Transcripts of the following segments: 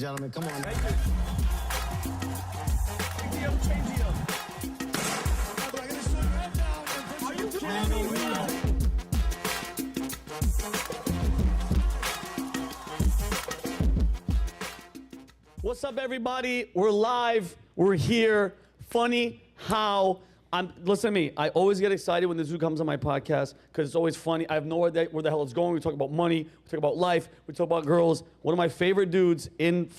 Gentlemen, come on. Thank you. Are you kidding me? What's up, everybody? We're live. We're here. Funny how listen to me. I always get excited when this dude comes on my podcast because it's always funny. I have no idea where the hell it's going. We talk about money. We talk about life. We talk about girls. One of my favorite dudes I'm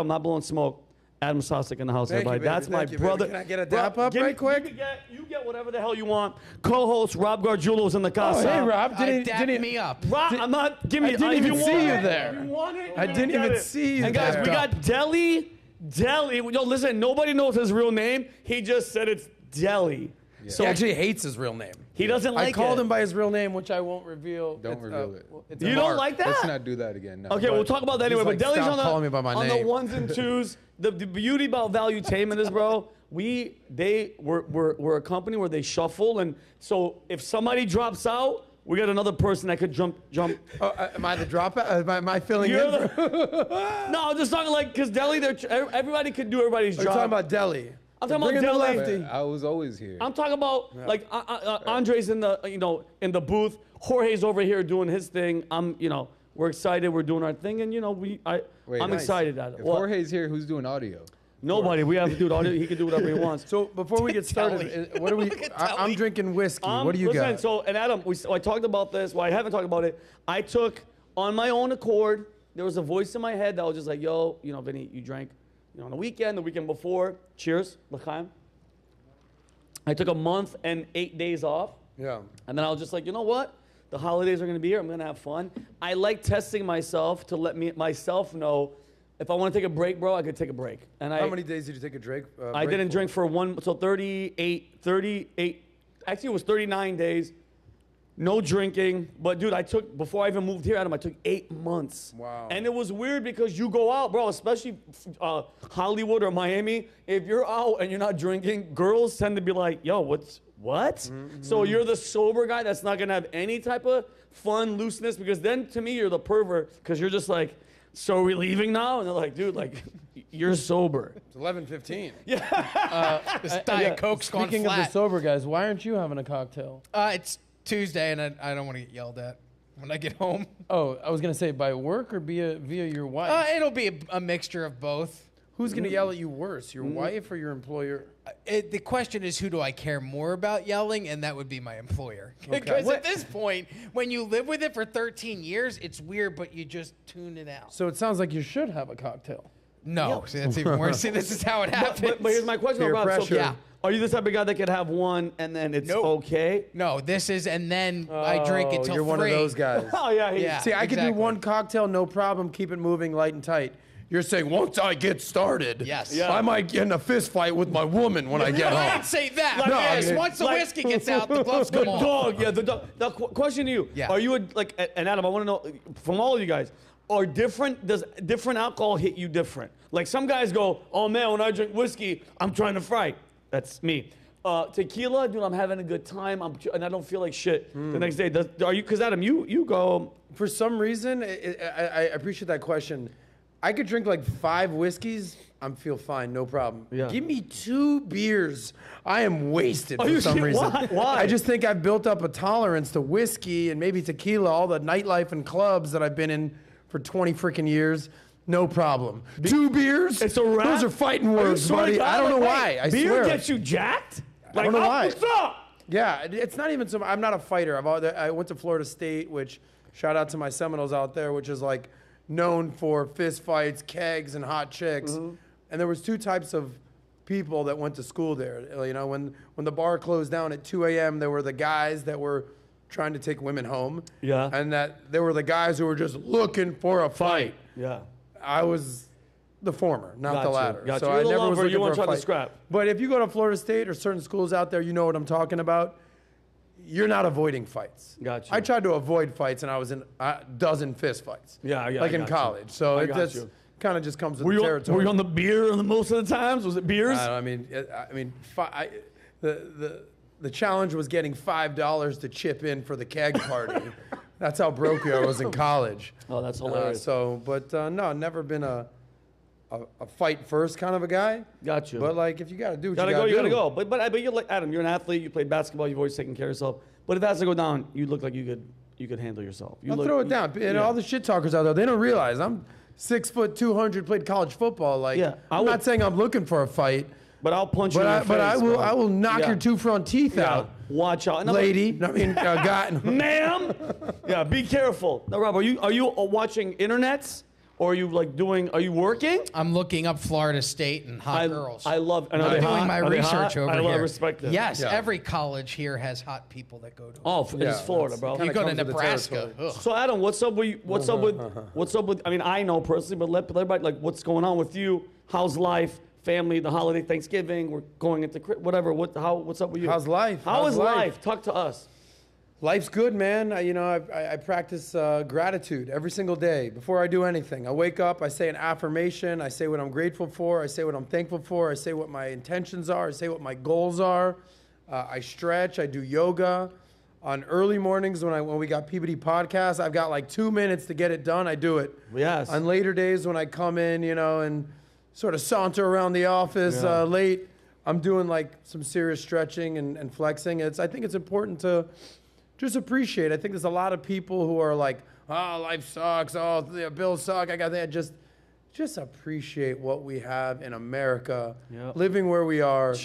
not blowing smoke. Adam Sosnick in the house, Thank everybody. you, That's my brother. Can I get a dap up right quick? You get whatever the hell you want. Co-host Rob Gargiulo's in the casa. Oh, hey, Rob. Dap me up. Rob, I'm not. Give me. I didn't even see you there. If you want it, I didn't even see you And guys, there. we got Deli. Yo, listen. Nobody knows his real name. He just said it's Deli. Yeah. So He actually hates his real name. he doesn't like it. I called him by his real name, which I won't reveal. Don't reveal it. It's You a don't mark. like that? Let's not do that again. No. Okay, we'll talk about that anyway. like, But Deli's stop on the calling me by my on name. the ones and twos. The beauty about Valuetainment is, bro, we're a company where they shuffle, and so if somebody drops out, we got another person that could jump. Am I the dropout? Am I filling You're in? No, I'm just talking like because Deli, everybody could do everybody's We're job. talking about Deli. I'm talking Bring about in the Deli. lefty. I was always here. I'm talking about like Andre's in the in the booth. Jorge's over here doing his thing. We're excited. We're doing our thing, and I'm nice. excited at it. If What? Jorge's here, who's doing audio? Nobody. We have to do it. He can do whatever he wants. So before we get started, what are we? I'm drinking whiskey. What do you listen, got? So, and Adam, I talked about this. Well, I haven't talked about it. I took, on my own accord, there was a voice in my head that was just like, yo, Vinny, you drank, on the weekend before. Cheers, l'chaim. I took a month and 8 days off. Yeah. And then I was just like, you know what? The holidays are going to be here. I'm going to have fun. I like testing myself to let myself know if I want to take a break, bro, I could take a break. And How many days did you take a break? I didn't drink for 38, actually it was 39 days, no drinking. But dude, before I even moved here, Adam, I took 8 months. Wow. And it was weird because you go out, bro, especially Hollywood or Miami, if you're out and you're not drinking, girls tend to be like, yo, what? Mm-hmm. So you're the sober guy that's not gonna have any type of fun, looseness, because then to me, you're the pervert, because you're just like, so are we leaving now? And they're like, dude, like, you're sober. It's 11:15. This Diet Coke's gone Speaking of flat. the sober guys, why aren't you having a cocktail? It's Tuesday, and I don't want to get yelled at when I get home. Oh, I was gonna say by work or via your wife. It'll be a mixture of both. Who's gonna yell at you worse, your wife or your employer? The question is, who do I care more about yelling? And that would be my employer. Okay. Because at this point, when you live with it for 13 years, it's weird, but you just tune it out. So it sounds like you should have a cocktail. No, see, that's even worse. See, this is how it happens. But here's my question, Peer Rob. pressure. So, are you the type of guy that could have one and then it's Nope. okay? No, this is, and then I drink until You're 3. one of those guys. Oh, yeah. Yeah. See, I could do exactly. one cocktail, no problem, keep it moving, light and tight. You're saying once I get started, Yes. Yeah. I might get in a fist fight with my woman when I get I home. didn't say that. No, Yes, I mean, once the like- whiskey gets out, the gloves The come off. dog, yeah, the dog. The question to you, Yeah. are you and Adam, I want to know from all of you guys, does different alcohol hit you different? Like some guys go, oh man, when I drink whiskey, I'm trying to fight. That's me. Tequila, dude, I'm having a good time, and I don't feel like shit the next day. Are you? Because Adam, you go. For some reason, I appreciate that question. I could drink like 5 whiskeys, I'm feel fine, no problem. Yeah. Give me 2 beers, I am wasted Are for you some serious? reason. Why? I just think I've built up a tolerance to whiskey and maybe tequila, all the nightlife and clubs that I've been in for 20 freaking years. No problem. 2 beers? It's a wrap? Those are fighting Are you words, swear to buddy. God? I don't know Like, why. I beer swear. gets you jacked? I don't know why. What's up? Yeah, it's not even so. I'm not a fighter. I went to Florida State, which shout out to my Seminoles out there, which is like known for fist fights, kegs, and hot chicks. Mm-hmm. And there was 2 types of people that went to school there. You know, when the bar closed down at 2 a.m., there were the guys that were trying to take women home. Yeah. And that there were the guys who were just looking for a fight. Yeah. I was the former, not Got the you, latter. got So you. I You're the never was lover, looking you for weren't a trying to fight. scrap. But if you go to Florida State or certain schools out there, you know what I'm talking about. You're not avoiding fights. Got you. I tried to avoid fights, and I was in a dozen fist fights. Yeah, like I in got you. college. So I it got just you. kind of just comes with Were the you territory. on the beer most of the times? Was it beers? The challenge was getting $5 to chip in for the keg party. That's how broke I was in college. Oh, that's hilarious. No, never been a a fight first kind of a guy. Got you. But like, if you got to do what Gotta you go, got to you do. gotta go. But you're like Adam. You're an athlete. You played basketball. You've always taken care of yourself. But if it has to go down, you look like you could handle yourself. I'll throw it down. And all the shit talkers out there, they don't realize I'm 6 foot 200, played college football. Like, Yeah, I'm not saying I'm looking for a fight, But I'll punch you in the face. but I will bro. I will knock Yeah. your 2 front teeth Yeah. out, Watch out, No, lady. I mean, guy. ma'am. Yeah, be careful. Now, Rob, are you watching internets? Or are you like are you working? I'm looking up Florida State and hot girls. I love. And are I'm they doing hot? my Are they research hot? over I here. respect that. Yes, Yeah. every college here has hot people that go to it. Oh, it's Florida, bro. kinda You go to comes with the Nebraska. territory. Ugh. So Adam, what's up with? I mean, I know personally, but let everybody like what's going on with you? How's life? Family? The holiday, Thanksgiving. We're going into whatever. What's up with you? How's life? How How's is life? life? Talk to us. Life's good, man. I practice gratitude every single day before I do anything. I wake up, I say an affirmation, I say what I'm grateful for, I say what I'm thankful for, I say what my intentions are, I say what my goals are. I stretch, I do yoga. On early mornings when we got PBD podcast, I've got like 2 minutes to get it done. I do it. Yes. On later days when I come in, and sort of saunter around the office late, I'm doing like some serious stretching and flexing. I think it's important to just appreciate. I think there's a lot of people who are like, oh, life sucks. Oh, the bills suck. I got that. Just appreciate what we have in America, living where we are,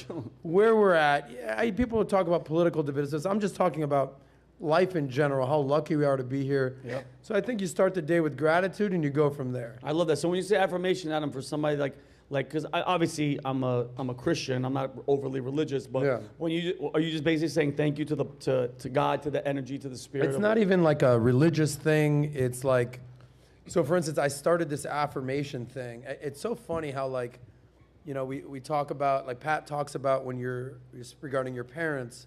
where we're at. Yeah, people talk about political divisions. I'm just talking about life in general, how lucky we are to be here. Yep. So I think you start the day with gratitude and you go from there. I love that. So when you say affirmation, Adam, for somebody like, because obviously I'm a Christian, I'm not overly religious, but Yeah. are you just basically saying thank you to God, to the energy, to the spirit? It's not even like a religious thing. It's like, so for instance, I started this affirmation thing. It's so funny how we talk about, like Pat talks about when regarding your parents,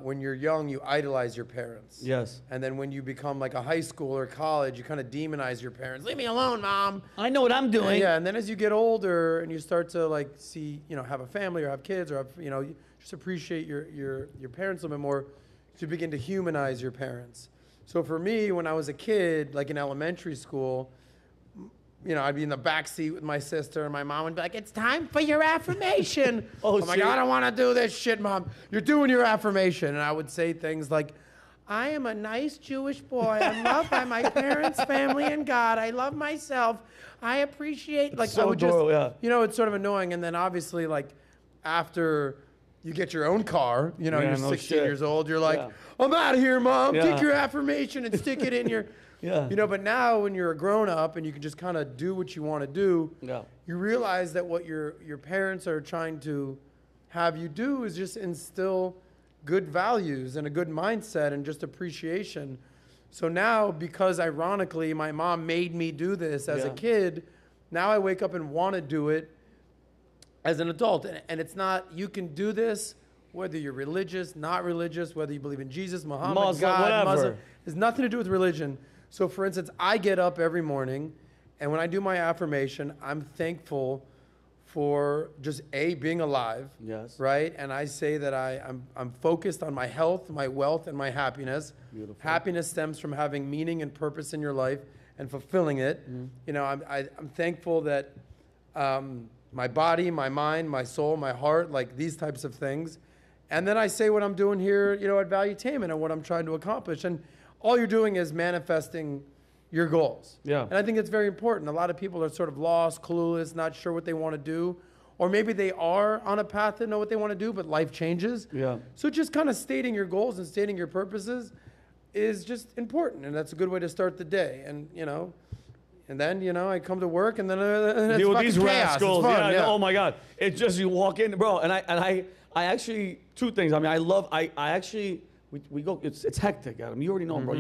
when you're young, you idolize your parents. Yes. And then when you become like a high school or college, you kind of demonize your parents. Leave me alone, mom. I know what I'm doing. Yeah, and then as you get older and you start to like see, have a family or have kids or have, you just appreciate your parents a little bit more, you begin to humanize your parents. So for me, when I was a kid, like in elementary school, I'd be in the back seat with my sister, and my mom would be like, "It's time for your affirmation." I'm like, "I don't want to do this shit, Mom. You're doing your affirmation." And I would say things like, "I am a nice Jewish boy. I'm loved by my parents, family, and God. I love myself. I appreciate." Like, so I would just, adorable, yeah. it's sort of annoying. And then obviously, like, after you get your own car, you're no 16 shit. years old, you're like, Yeah. "I'm out of here, Mom. Yeah. Take your affirmation and stick it in your." Yeah. But now when you're a grown up and you can just kind of do what you want to do, Yeah. you realize that what your parents are trying to have you do is just instill good values and a good mindset and just appreciation. So now, because ironically my mom made me do this as a kid, now I wake up and want to do it as an adult. And it's not, you can do this whether you're religious, not religious, whether you believe in Jesus, Muhammad, Muslim, God, whatever. Muslim. It has nothing to do with religion. So for instance, I get up every morning, and when I do my affirmation, I'm thankful for just being alive. Yes. Right? And I say that I'm focused on my health, my wealth, and my happiness. Beautiful. Happiness stems from having meaning and purpose in your life and fulfilling it. I'm thankful that my body, my mind, my soul, my heart, like these types of things. And then I say what I'm doing here, at Valuetainment and what I'm trying to accomplish. And all you're doing is manifesting your goals. Yeah. And I think it's very important. A lot of people are sort of lost, clueless, not sure what they want to do. Or maybe they are on a path to know what they want to do, but life changes. Yeah. So just kind of stating your goals and stating your purposes is just important. And that's a good way to start the day. And, and then, I come to work and then it's Deal with fucking these chaos. It's rascals. fun, Yeah. Oh my God. It's just you walk in, bro. And I actually, two things. I mean, we go. It's hectic, Adam. You already know, bro.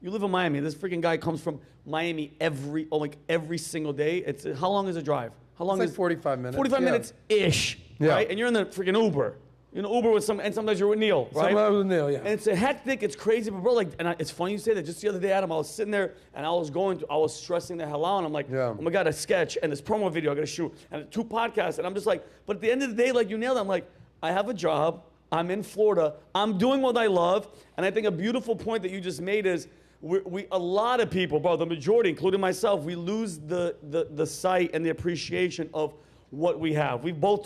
You live in Miami. This freaking guy comes from Miami every single day. How long is a drive? How long It's is like 45 minutes. 45 Yeah. minutes ish, Yeah. right? And you're in the freaking Uber. You're in an Uber with and sometimes you're with Neil, right? Sometimes with Neil, yeah. And it's a hectic, it's crazy, but bro, it's funny you say that. Just the other day, Adam, I was sitting there and I was stressing the hell out. And I'm like, Yeah. oh my God, a sketch and this promo video I gotta shoot and 2 podcasts. And I'm just like, but at the end of the day, like you nailed it. I'm like, I have a job. I'm in Florida. I'm doing what I love. And I think a beautiful point that you just made is a lot of people, bro, the majority, including myself, we lose the sight and the appreciation of what we have. We both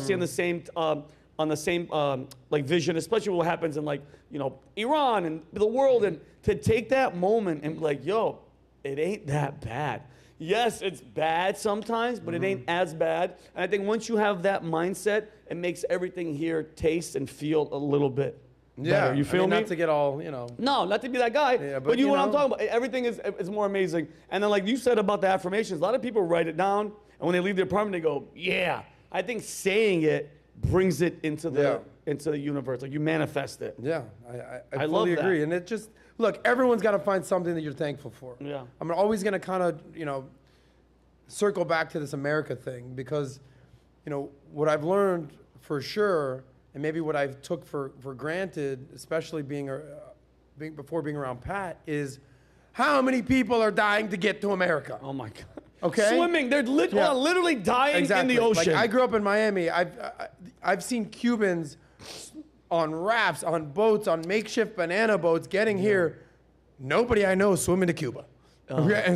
see on the same like vision, especially what happens in like, you know, Iran and the world, and to take that moment and be like, yo, it ain't that bad. Yes, it's bad sometimes, but it ain't as bad. And I think once you have that mindset, it makes everything here taste and feel a little bit better. You feel me? Not to get all, you know. No, not to be that guy. Yeah, but you know what I'm talking about. Everything is more amazing. And then like you said about the affirmations, a lot of people write it down, and when they leave their apartment, they go, yeah. I think saying it brings it into the universe. Like you manifest it. Yeah, I love fully that. agree. And it just, look, everyone's got to find something that you're thankful for. Yeah. I'm always going to kind of, you know, circle back to this America thing because, you know, what I've learned for sure, and maybe what I've took for granted, especially before being around Pat, is how many people are dying to get to America. Oh my God. Okay. Swimming. They're literally dying in the ocean. Like I grew up in Miami. I've seen Cubans on rafts, on boats, on makeshift banana boats getting here. Nobody I know is swimming to Cuba.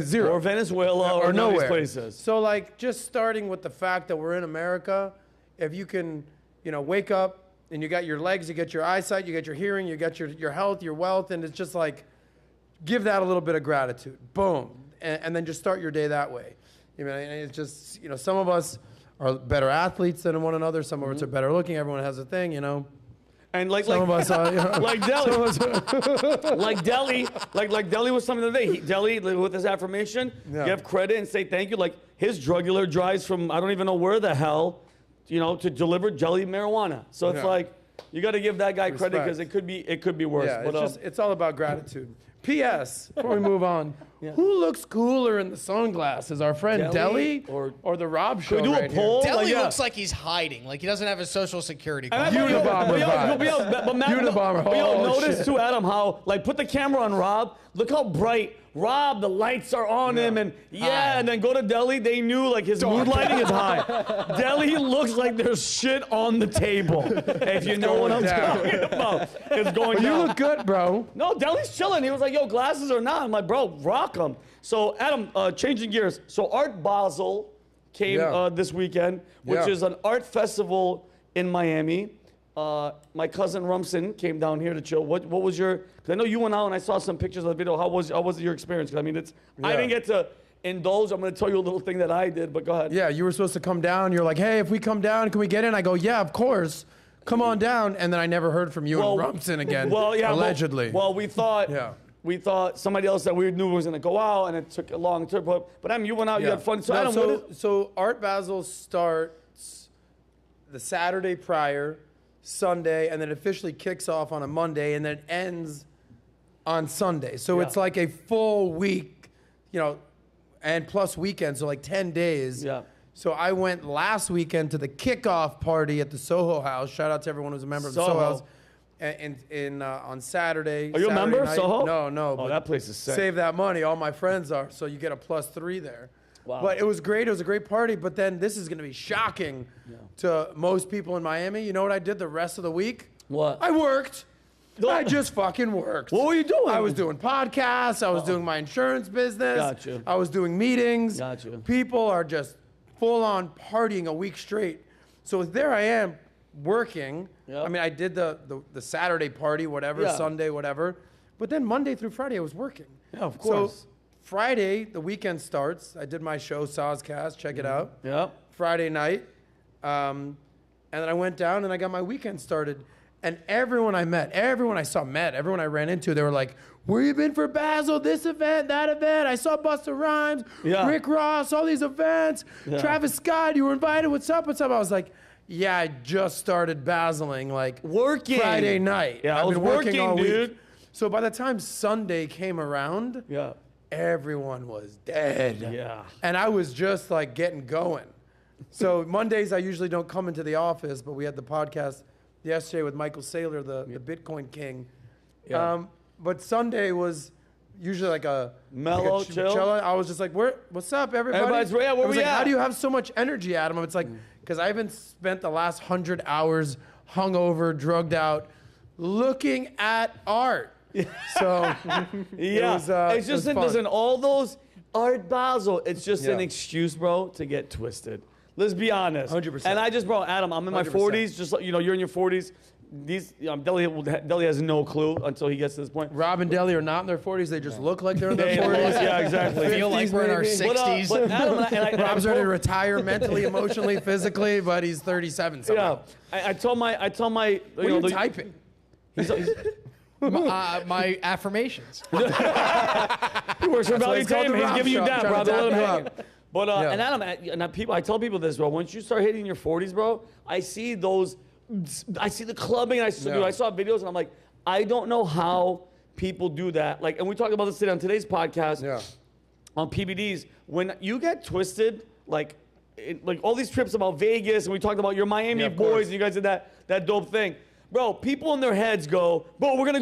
Zero. Or Venezuela or none of these nowhere. places. So like just starting with the fact that we're in America, if you can, you know, wake up and you got your legs, you get your eyesight, you get your hearing, you got your health, your wealth, and it's just like, give that a little bit of gratitude. Boom. And then just start your day that way. You know, and it's just, you know, some of us are better athletes than one another. Some of us are better looking. Everyone has a thing, you know. And like Some of us are, you know, like Deli, like Deli was something today. Deli with his affirmation, give credit and say thank you. Like his drug dealer drives from I don't even know where the hell, you know, to deliver jelly marijuana. So it's like you got to give that guy credit because it could be worse. Yeah, but, it's all about gratitude. P.S. Before we move on, who looks cooler in the sunglasses? Our friend Deli or the Rob Show? Can we do a poll? Deli looks like he's hiding, like he doesn't have his social security card. Unabomber vibes. But notice too, Adam, how like put the camera on Rob. Look how bright. Rob, the lights are on him, and and then go to Deli. They knew like his mood lighting is high. Deli looks like there's shit on the table. If you know what I'm talking about, it's going down. You look good, bro. No, Deli's chilling. He was like, "Yo, glasses or not?" I'm like, "Bro, rock them." So, Adam, changing gears. So, Art Basel came this weekend, which is an art festival in Miami. My cousin Rumson came down here to chill. What was your? Because I know you went out and I saw some pictures of the video. How was your experience? Because I mean, I didn't get to indulge. I'm going to tell you a little thing that I did, but go ahead. Yeah, you were supposed to come down. You're like, hey, if we come down, can we get in? I go, yeah, of course. Come on down. And then I never heard from you and Rumson again. Well, yeah, allegedly. Well, we thought. We thought somebody else that we knew was going to go out, and it took a long trip. But Adam, you went out, you had fun. So, Adam, so Art Basel starts the Saturday prior, Sunday, and then officially kicks off on a Monday, and then ends on Sunday. So it's like a full week, you know, and plus weekend, so like 10 days. Yeah. So I went last weekend to the kickoff party at the Soho House. Shout out to everyone who's a member of the Soho House. And on Saturday. Are you a member of Soho? No. Oh, that place is sick. Save that money. All my friends are. So you get a +3 there. Wow. But it was great. It was a great party. But then this is going to be shocking to most people in Miami. You know what I did the rest of the week? What? I worked. I just fucking worked. What were you doing? I was doing podcasts. I was doing my insurance business. Gotcha. I was doing meetings. Gotcha. People are just full on partying a week straight. So there I am working. Yep. I mean, I did the Saturday party, whatever, Sunday, whatever. But then Monday through Friday, I was working. Yeah, of course. So Friday, the weekend starts. I did my show, Soscast. Check it out. Yeah. Friday night. And then I went down and I got my weekend started. And everyone I met, everyone I saw met, everyone I ran into, they were like, where you been for Basel, this event, that event? I saw Busta Rhymes, Rick Ross, all these events. Travis Scott, you were invited. What's up? I was like, yeah, I just started Baseling like working Friday night. Yeah, I've been working all dude. week. So by the time Sunday came around, everyone was dead. Yeah. And I was just like getting going. So Mondays I usually don't come into the office, but we had the podcast yesterday with Michael Saylor, the Bitcoin king. Yeah. But Sunday was usually like a mellow, chill. I was just like, what's up, everybody? Everybody's where I was we like, at? how do you have so much energy, Adam? It's like, because I haven't spent the last 100 hours hungover, drugged out, looking at art. So Yeah, was, it's it was just fun. listen, all those Art Basel. It's just an Yeah. excuse, bro, to get twisted. Let's be honest. 100%. And I just, bro, Adam, I'm in my 100%. 40s. Just like, you're in your 40s. Deli has no clue until he gets to this point. Rob and Deli are not in their 40s. They just look like they're in their They- 40s. yeah, exactly. Feel like we're in our maybe. 60s. But Adam and I Rob's told- ready to retire mentally, emotionally, physically, but he's 37 somehow. Yeah, I told my, What are you typing? My affirmations. He works for why Valley it's called Tame. the He's Rob giving you Shop, that, trying bro. to Let him tap hang. But Yeah. and Adam, I tell people this, bro. Once you start hitting your 40s, bro, I see the clubbing. I saw videos, and I'm like, I don't know how people do that. Like, and we talked about this today on today's podcast. Yeah. On PBDs, when you get twisted, like all these trips about Vegas, and we talked about your Miami Yeah, of boys, course. and you guys did that dope thing, bro. People in their heads go, bro, we're gonna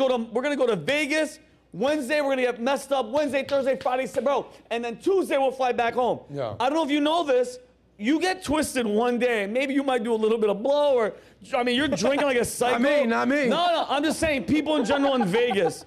go to Vegas. Wednesday we're gonna get messed up. Wednesday, Thursday, Friday, bro, and then Tuesday we'll fly back home. Yeah. I don't know if you know this. You get twisted one day, and maybe you might do a little bit of blow, or I mean, you're drinking like a psycho. Not me. No, I'm just saying, people in general in Vegas.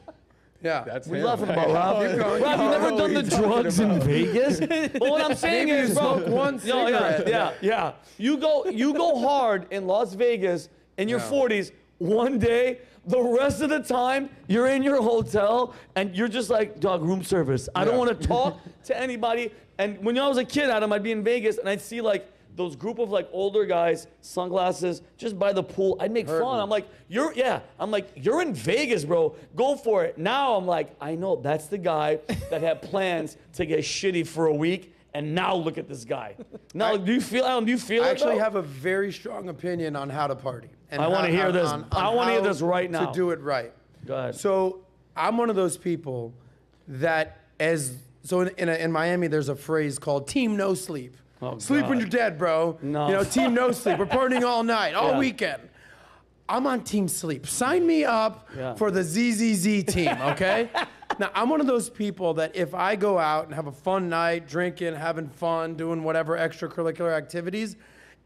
Yeah. That's We him. laughing about Rob. Keep going. Rob, you never know done the what he's talking drugs in about. Vegas? But what I'm saying Maybe is, you bro, smoke one cigarette. yeah. You go hard in Las Vegas in your Yeah. 40s one day. The rest of the time, you're in your hotel and you're just like, dog, room service. I don't Yeah. want to talk to anybody. And when I was a kid, Adam, I'd be in Vegas and I'd see like those group of like older guys, sunglasses, just by the pool. I'd make fun. I'm like, you're in Vegas, bro. Go for it. Now I'm like, I know that's the guy that had plans to get shitty for a week. And now look at this guy. Now, do you feel I it? actually though? have a very strong opinion on how to party. And I wanna hear this. I wanna hear how this right now. To do it right. Go ahead. So I'm one of those people that in Miami, there's a phrase called team no sleep. Oh, Sleep when God. you're dead, bro. No. You know, team no sleep. We're partying all night, all Yeah. weekend. I'm on team sleep. Sign me up Yeah. for the ZZZ team, okay? Now, I'm one of those people that if I go out and have a fun night, drinking, having fun, doing whatever extracurricular activities,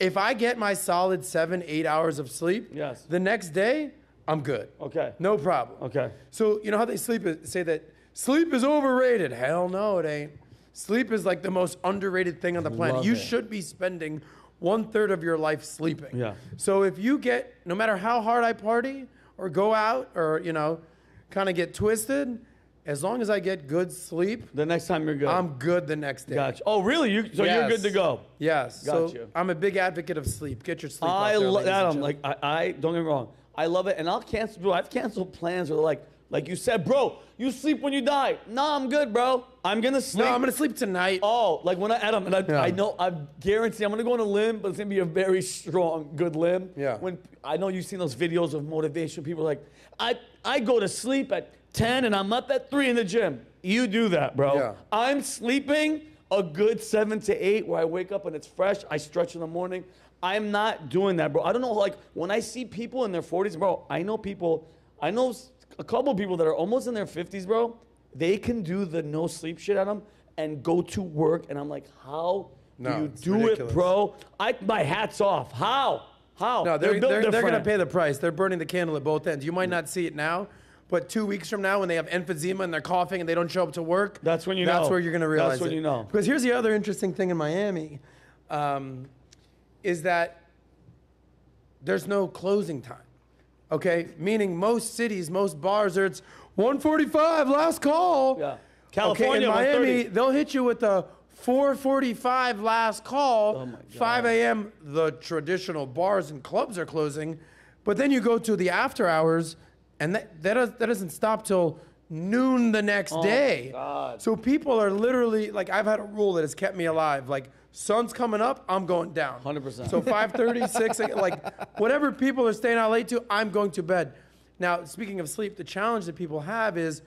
if I get my solid 7-8 hours of sleep, Yes. the next day, I'm good. Okay. No problem. Okay. So, you know how they say that sleep is overrated? Hell no, it ain't. Sleep is like the most underrated thing on the planet. Love You it. should be spending 1/3 of your life sleeping. Yeah. So if you get, no matter how hard I party or go out or, you know, kind of get twisted, as long as I get good sleep, The next time you're good. I'm good the next day. Gotcha. Oh, really? So you're Yes. good to go. Yes. Got so you. I'm a big advocate of sleep. Get your sleep. out I there, love ladies and Adam. gentlemen. Like I don't get me wrong. I love it, and I'll cancel. Bro, I've canceled plans where like you said, bro, you sleep when you die. Nah, I'm good, bro. I'm gonna sleep. No, I'm gonna sleep tonight. Oh, like when Adam, and Yeah. I know, I guarantee I'm gonna go on a limb, but it's gonna be a very strong, good limb. Yeah. When I know you've seen those videos of motivation, people are like, I go to sleep at 10 and I'm up at 3 in the gym. You do that, bro. Yeah. I'm sleeping a good 7 to 8 where I wake up and it's fresh. I stretch in the morning. I'm not doing that, bro. I don't know, like when I see people in their 40s, bro, I know a couple people that are almost in their 50s, bro. They can do the no sleep shit at them and go to work, and I'm like, how No, do you it's do ridiculous. it, bro? My hat's off. How? No, they're built going to different. pay the price. They're burning the candle at both ends. You might not see it now, but 2 weeks from now when they have emphysema and they're coughing and they don't show up to work, That's when you That's know. where you're going to realize That's when it. you know. Because here's the other interesting thing in Miami, is that there's no closing time. Okay? Meaning most cities, most bars, it's 1:45, last call. Yeah. Okay, California, in Miami, 1:30. they'll hit you with the 4:45 last call. Oh my God. 5 a.m. The traditional bars and clubs are closing, but then you go to the after hours, and that doesn't stop till noon the next day. God. So people are literally like, I've had a rule that has kept me alive. Like, sun's coming up, I'm going down. 100%. So 5:30, 6, like whatever people are staying out late to, I'm going to bed. Now, speaking of sleep, the challenge that people have is,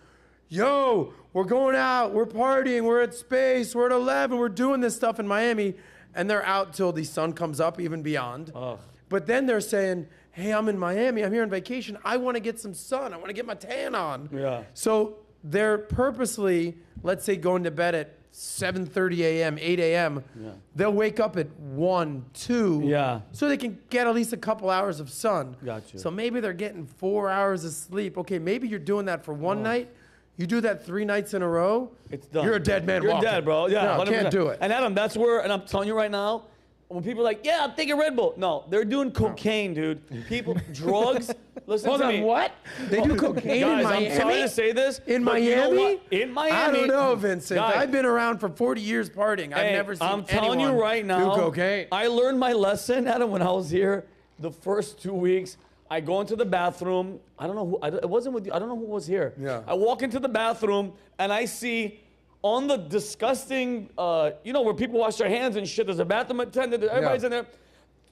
yo, we're going out, we're partying, we're at Space, we're at 11, we're doing this stuff in Miami, and they're out till the sun comes up, even beyond. Ugh. But then they're saying, hey, I'm in Miami, I'm here on vacation, I want to get some sun, I want to get my tan on. Yeah. So they're purposely, let's say, going to bed at 7:30 a.m., 8 a.m. Yeah. They'll wake up at 1, 2, Yeah. so they can get at least a couple hours of sun. Gotcha. So maybe they're getting 4 hours of sleep. Okay, maybe you're doing that for one night. You do that 3 nights in a row, It's done. you're a dead man You're walking. dead, bro. Yeah, No, 100%. can't do it. And Adam, that's where, and I'm telling you right now, when people are like, yeah, I'm taking Red Bull. No, they're doing cocaine, dude. People, drugs. Listen Hold to on, me. what? They do cocaine Guys, in Miami? I'm sorry to say this. In but you know Miami? what? In Miami. I don't know, Vincent. Guys, I've been around for 40 years partying. I've hey, never seen I'm telling you anyone right now. do cocaine. I learned my lesson, Adam, when I was here. The first 2 weeks, I go into the bathroom. I don't know who. It wasn't with you. I don't know who was here. Yeah. I walk into the bathroom and I see on the disgusting, where people wash their hands and shit. There's a bathroom attendant. Everybody's in there.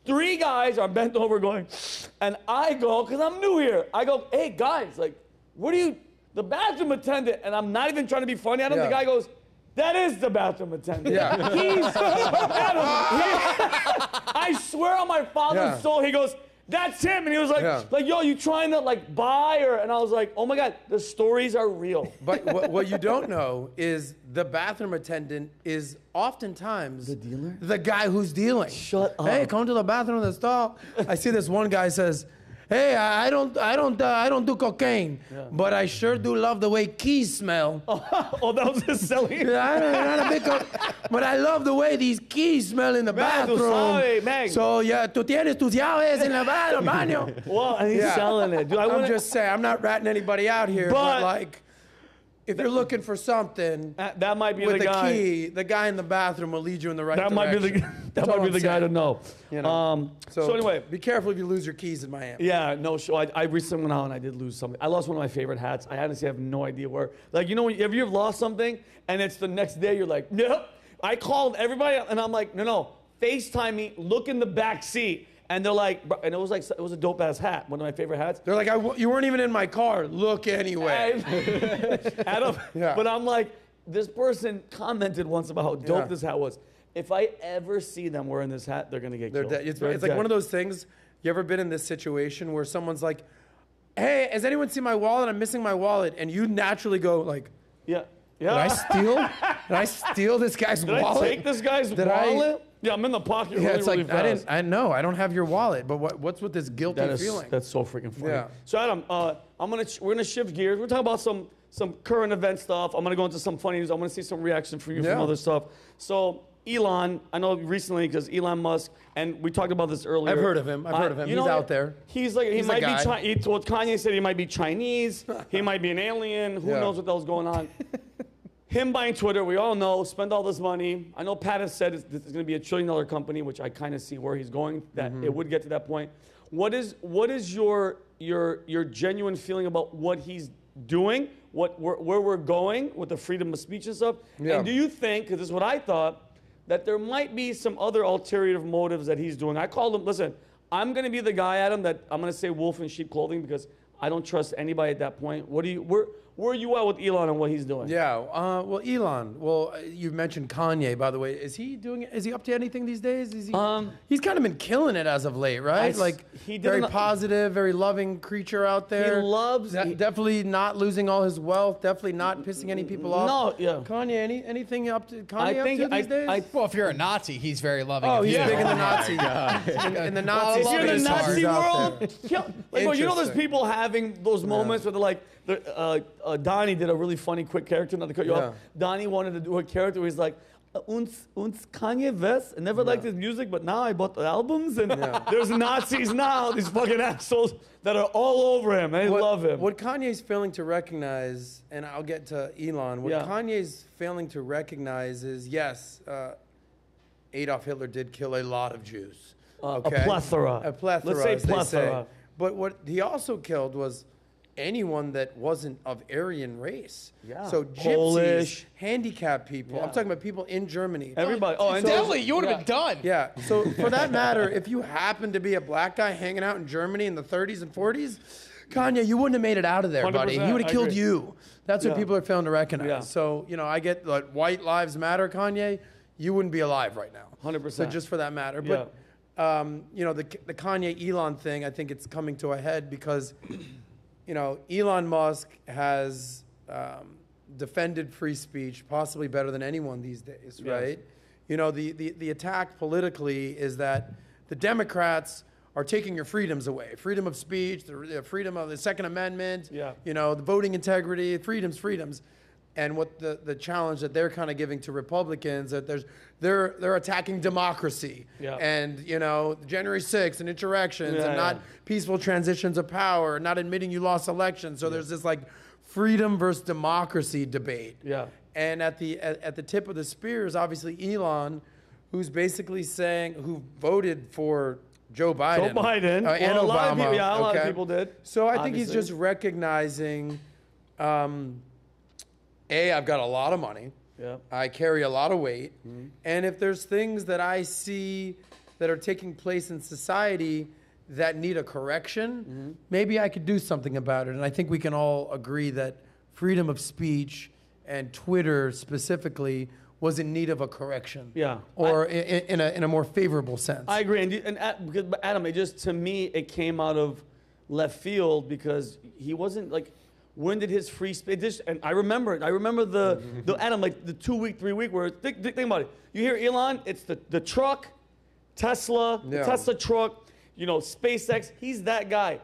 3 guys are bent over going, and I go, because I'm new here. I go, hey guys, like, what are you? The bathroom attendant, and I'm not even trying to be funny. Adam, Yeah. the guy goes, that is the bathroom attendant. Yeah. I swear on my father's Yeah. soul, he goes, that's him. And he was like, Yeah. yo, you trying to like buy or? And I was like, oh my God, the stories are real. But what you don't know is the bathroom attendant is oftentimes The dealer? the guy who's dealing. Shut up. Hey, come to the bathroom in the stall. I see this one guy says, "Hey, I don't do cocaine, but I sure do love the way keys smell. Oh, that was his selling. Not a big but I love the way these keys smell in the Man, tú bathroom. sabes, man. So yeah, tú tienes tus llaves en el baño." Well, and he's Yeah. selling it. Dude, I I'm wanna, just saying, I'm not ratting anybody out here, but But- like, if you're looking for something that might be with the the guy. key, the guy in the bathroom will lead you in the right That direction. might be the that That's might all be I'm the guy to saying. know. You know? So anyway, be careful if you lose your keys in Miami. yeah, no show. I recently went out and I did lose something. I lost one of my favorite hats. I honestly have no idea where. Like, you know, have you ever lost something and it's the next day you're like, yep. I called everybody and I'm like, no, FaceTime me, look in the back seat. And they're like, bro, and it was a dope ass hat, one of my favorite hats. They're like, you weren't even in my car. Look anyway. Adam, Yeah. But I'm like, this person commented once about how dope Yeah. this hat was. If I ever see them wearing this hat, they're gonna get They're killed. dead. It's They're like dead. one of those things. You ever been in this situation where someone's like, "Hey, has anyone seen my wallet? I'm missing my wallet," and you naturally go like, Yeah. "Did I steal? Did I steal this guy's Did wallet? I take this guy's Did I- wallet? Yeah, I'm in the pocket Yeah, really, it's really like fast. I know I don't have your wallet, but what's with this guilty feeling? That's so freaking funny. Yeah. So Adam, we're gonna shift gears. We're talking about some current event stuff. I'm gonna go into some funny news. I'm gonna see some reaction from you from Yeah. other stuff. So Elon, I know recently because Elon Musk, and we talked about this earlier. I've heard of him. You He's know, out there. He's like he He's a might be. guy. What Kanye said, he might be Chinese. He might be an alien. Who Yeah. knows what the hell's going on? Him buying Twitter, we all know, spend all this money. I know Pat has said it's going to be $1 trillion company, which I kind of see where he's going. That it would get to that point. What is your genuine feeling about what he's doing? Where we're going with the freedom of speech and stuff? Yeah. And do you think, because this is what I thought, that there might be some other ulterior motives that he's doing? I called him. Listen, I'm going to be the guy, Adam, that I'm going to say wolf in sheep clothing because I don't trust anybody at that point. Where are you at with Elon and what he's doing? Yeah. Well, Elon. Well, you mentioned Kanye, by the way. Is he up to anything these days? Is he? He's kind of been killing it as of late, right? he did very an- positive, very loving creature out there. Definitely not losing all his wealth. Definitely not pissing any people off. No, yeah. Kanye, anything up to these days? Well, if you're a Nazi, he's very loving. Oh, of he's you. big in the Oh, Nazi. in the Nazi If you're in the space, Nazi he's out world, there. well, you know, there's Interesting. people having those moments where they're like, Donnie did a really funny quick character, not to cut you off. Donnie wanted to do a character where he's like, uns Kanye West, I never liked his music, but now I bought the albums, and there's Nazis now, these fucking assholes that are all over him. They love him. What Kanye's failing to recognize, and I'll get to Elon, what Kanye's failing to recognize is, yes, Adolf Hitler did kill a lot of Jews. A plethora. A plethora, Let's say as they plethora. say. But what he also killed was anyone that wasn't of Aryan race. Yeah. So gypsies, Polish. handicapped people. I'm talking about people in Germany. Everybody. And Definitely, you would have been done. Yeah. So for that matter, if you happen to be a black guy hanging out in Germany in the 30s and 40s, Kanye, you wouldn't have made it out of there, buddy. 100%, He would have I killed agree. you. That's what Yeah. people are failing to recognize. Yeah. So, I get that white lives matter, Kanye. You wouldn't be alive right now. 100%. So just for that matter. But, the Kanye Elon thing, I think it's coming to a head because, Elon Musk has defended free speech possibly better than anyone these days, Yes. right? You know, the attack politically is that the Democrats are taking your freedoms away. Freedom of speech, the freedom of the Second Amendment, Yeah. you know, the voting integrity, freedoms. And what the challenge that they're kind of giving to Republicans, that they're attacking democracy Yeah. and, you know, January 6th and insurrections Yeah, and not peaceful transitions of power, not admitting you lost elections. So there's this like freedom versus democracy debate. Yeah. And at the tip of the spear is obviously Elon, who's basically saying, who voted for Joe Biden. Joe Biden. And Well, a Obama. lot of people, a lot of okay? people did. So I think he's obviously. just recognizing, I've got a lot of money. Yeah. I carry a lot of weight. Mm-hmm. And if there's things that I see that are taking place in society that need a correction, Mm-hmm. maybe I could do something about it. And I think we can all agree that freedom of speech and Twitter specifically was in need of a correction. Yeah. Or in a more favorable sense. I agree, because Adam, it just, to me, it came out of left field because he wasn't like, when did his free speech? And I remember it. I remember the Adam, like the 2 week, 3 week, where think about it. You hear Elon, it's the truck, Tesla, the Yeah. Tesla truck, you know, SpaceX. He's that guy.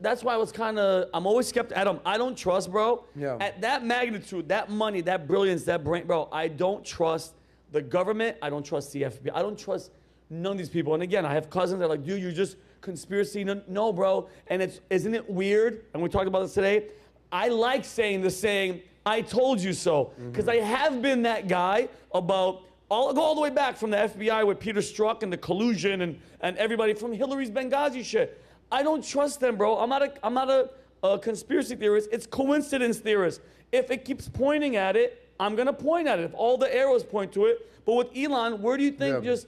That's why I was I'm always skeptical. Adam, I don't trust, bro. Yeah. At that magnitude, that money, that brilliance, that brain, bro, I don't trust the government. I don't trust the FBI. I don't trust none of these people. And again, I have cousins that are like, dude, you're just conspiracy. No, bro. And isn't it weird? And we talked about this today. I like saying the saying, I told you so. Because I have been that guy about, go all the way back from the FBI with Peter Strzok and the collusion and everybody from Hillary's Benghazi shit. I don't trust them, bro. I'm not a conspiracy theorist. It's coincidence theorist. If it keeps pointing at it, I'm going to point at it. If all the arrows point to it. But with Elon, where do you think Yeah. just...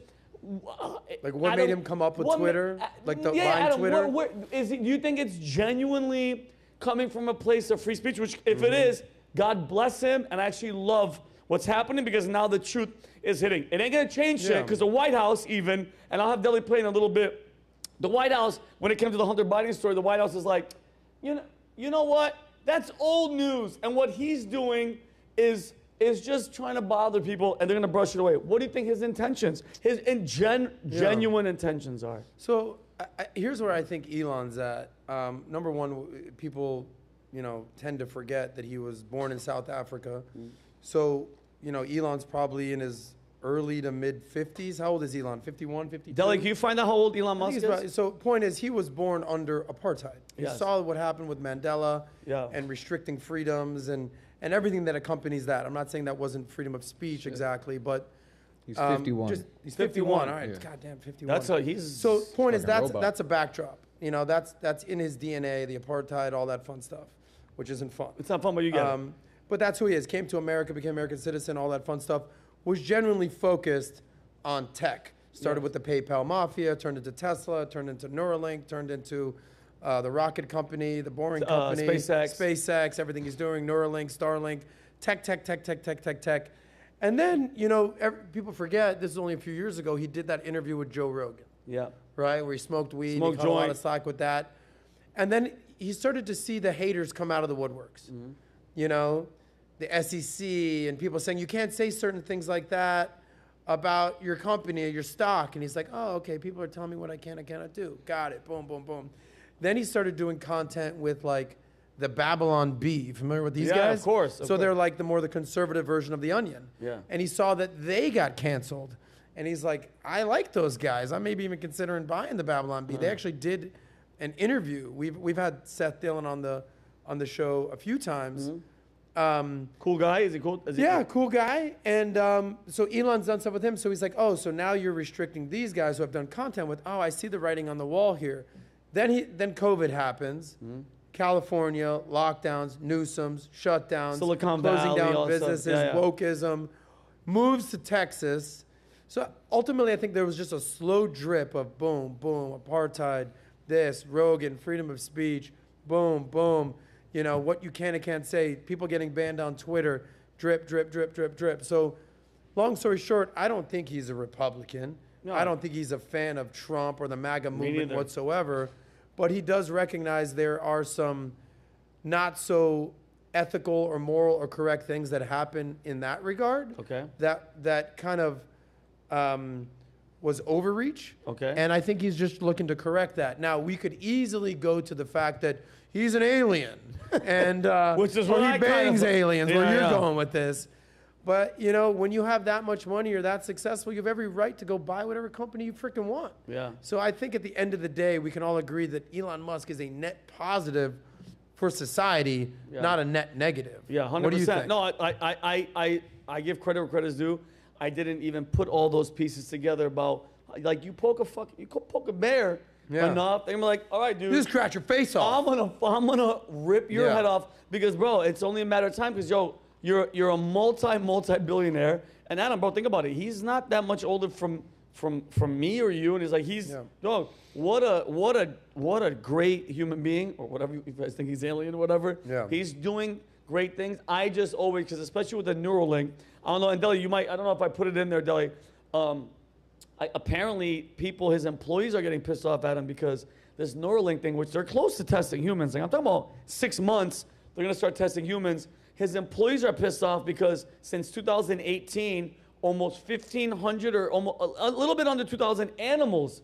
Like what made him come up with Twitter? Like the line Adam, Twitter? Do you think it's genuinely coming from a place of free speech? Which, if it is, God bless him, and I actually love what's happening because now the truth is hitting. It ain't gonna change shit Yeah. because the White House even, and I'll have Deli play in a little bit. The White House, when it came to the Hunter Biden story, the White House is like, you know what? That's old news, and what he's doing is just trying to bother people, and they're gonna brush it away. What do you think his intentions, genuine intentions are? So here's where I think Elon's at. Number one, people, you know, tend to forget that he was born in South Africa. So, you know, Elon's probably in his early to mid 50s. How old is Elon? 51, 52? Deli, can you find out how old Elon I Musk think is? he's about- so point is, he was born under apartheid. He Yes. saw what happened with Mandela Yeah. and restricting freedoms and everything that accompanies that. I'm not saying that wasn't freedom of speech exactly, but He's 51. he's 51. All right, Yeah. goddamn 51. That's how he's. So point is Fucking robot. that's a backdrop. You know, that's in his DNA, the apartheid, all that fun stuff, which isn't fun. It's not fun, but you get it. But that's who he is. Came to America, became American citizen, all that fun stuff. Was genuinely focused on tech. Started with the PayPal mafia, turned into Tesla, turned into Neuralink, turned into the rocket company, the Boring company, SpaceX. everything he's doing, Neuralink, Starlink, tech. And then, you know, people forget, this is only a few years ago, he did that interview with Joe Rogan. Yeah. Right, where he smoked weed, Smoked he caught a lot joint. of slack with that. And then he started to see the haters come out of the woodworks. You know, the SEC and people saying, you can't say certain things like that about your company or your stock. And he's like, oh, okay, people are telling me what I can and cannot do. Got it, boom, boom, boom. Then he started doing content with like the Babylon Bee. Familiar with these Yeah, guys? of course. So they're like the more the conservative version of The Onion. Yeah. And he saw that they got canceled. And he's like, I like those guys. I may be even considering buying the Babylon Bee. They actually did an interview. We've had Seth Dillon on the show a few times. Cool guy? Is he cool? Yeah, cool guy. And so Elon's done stuff with him. So he's like, oh, so now you're restricting these guys who have done content with, oh, I see the writing on the wall here. Then COVID happens. California, lockdowns, Newsoms, shutdowns, Silicon closing Valley, down all that stuff. businesses, Yeah, yeah. wokeism, moves to Texas. So ultimately, I think there was just a slow drip of boom, boom, apartheid, this, Rogan, freedom of speech, boom, boom. You know, what you can and can't say, people getting banned on Twitter, drip, drip, drip, drip, drip. So long story short, I don't think he's a Republican. No. I don't think he's a fan of Trump or the MAGA movement neither. whatsoever. But he does recognize there are some not so ethical or moral or correct things that happen in that regard. Okay. That kind of was overreach. Okay. And I think he's just looking to correct that. Now, we could easily go to the fact that he's an alien, and Which is or what he I kind bangs of- aliens. Yeah, Where you're yeah. going with this. But, you know, when you have that much money or that successful, you have every right to go buy whatever company you freaking want. Yeah. So I think at the end of the day, we can all agree that Elon Musk is a net positive for society, Yeah. not a net negative. Yeah, 100%. What do you think? No, I give credit where credit's due. I didn't even put all those pieces together about, like, you poke a bear Yeah. enough, they're gonna be like, all right, dude. You just scratch your face off. I'm gonna rip your Yeah. head off because, bro, it's only a matter of time. Because, yo, you're a multi-billionaire, and Adam, bro, think about it. He's not that much older from me or you, and he's like, dog. What a great human being, or whatever you guys think he's alien or whatever. Yeah. He's doing great things. I just always, because especially with the Neuralink, I don't know, and Deli, I don't know if I put it in there, Deli. Apparently, his employees are getting pissed off at him because this Neuralink thing, which they're close to testing humans. Like, I'm talking about 6 months, they're gonna start testing humans. His employees are pissed off because since 2018, almost 1,500 or almost a little bit under 2,000 animals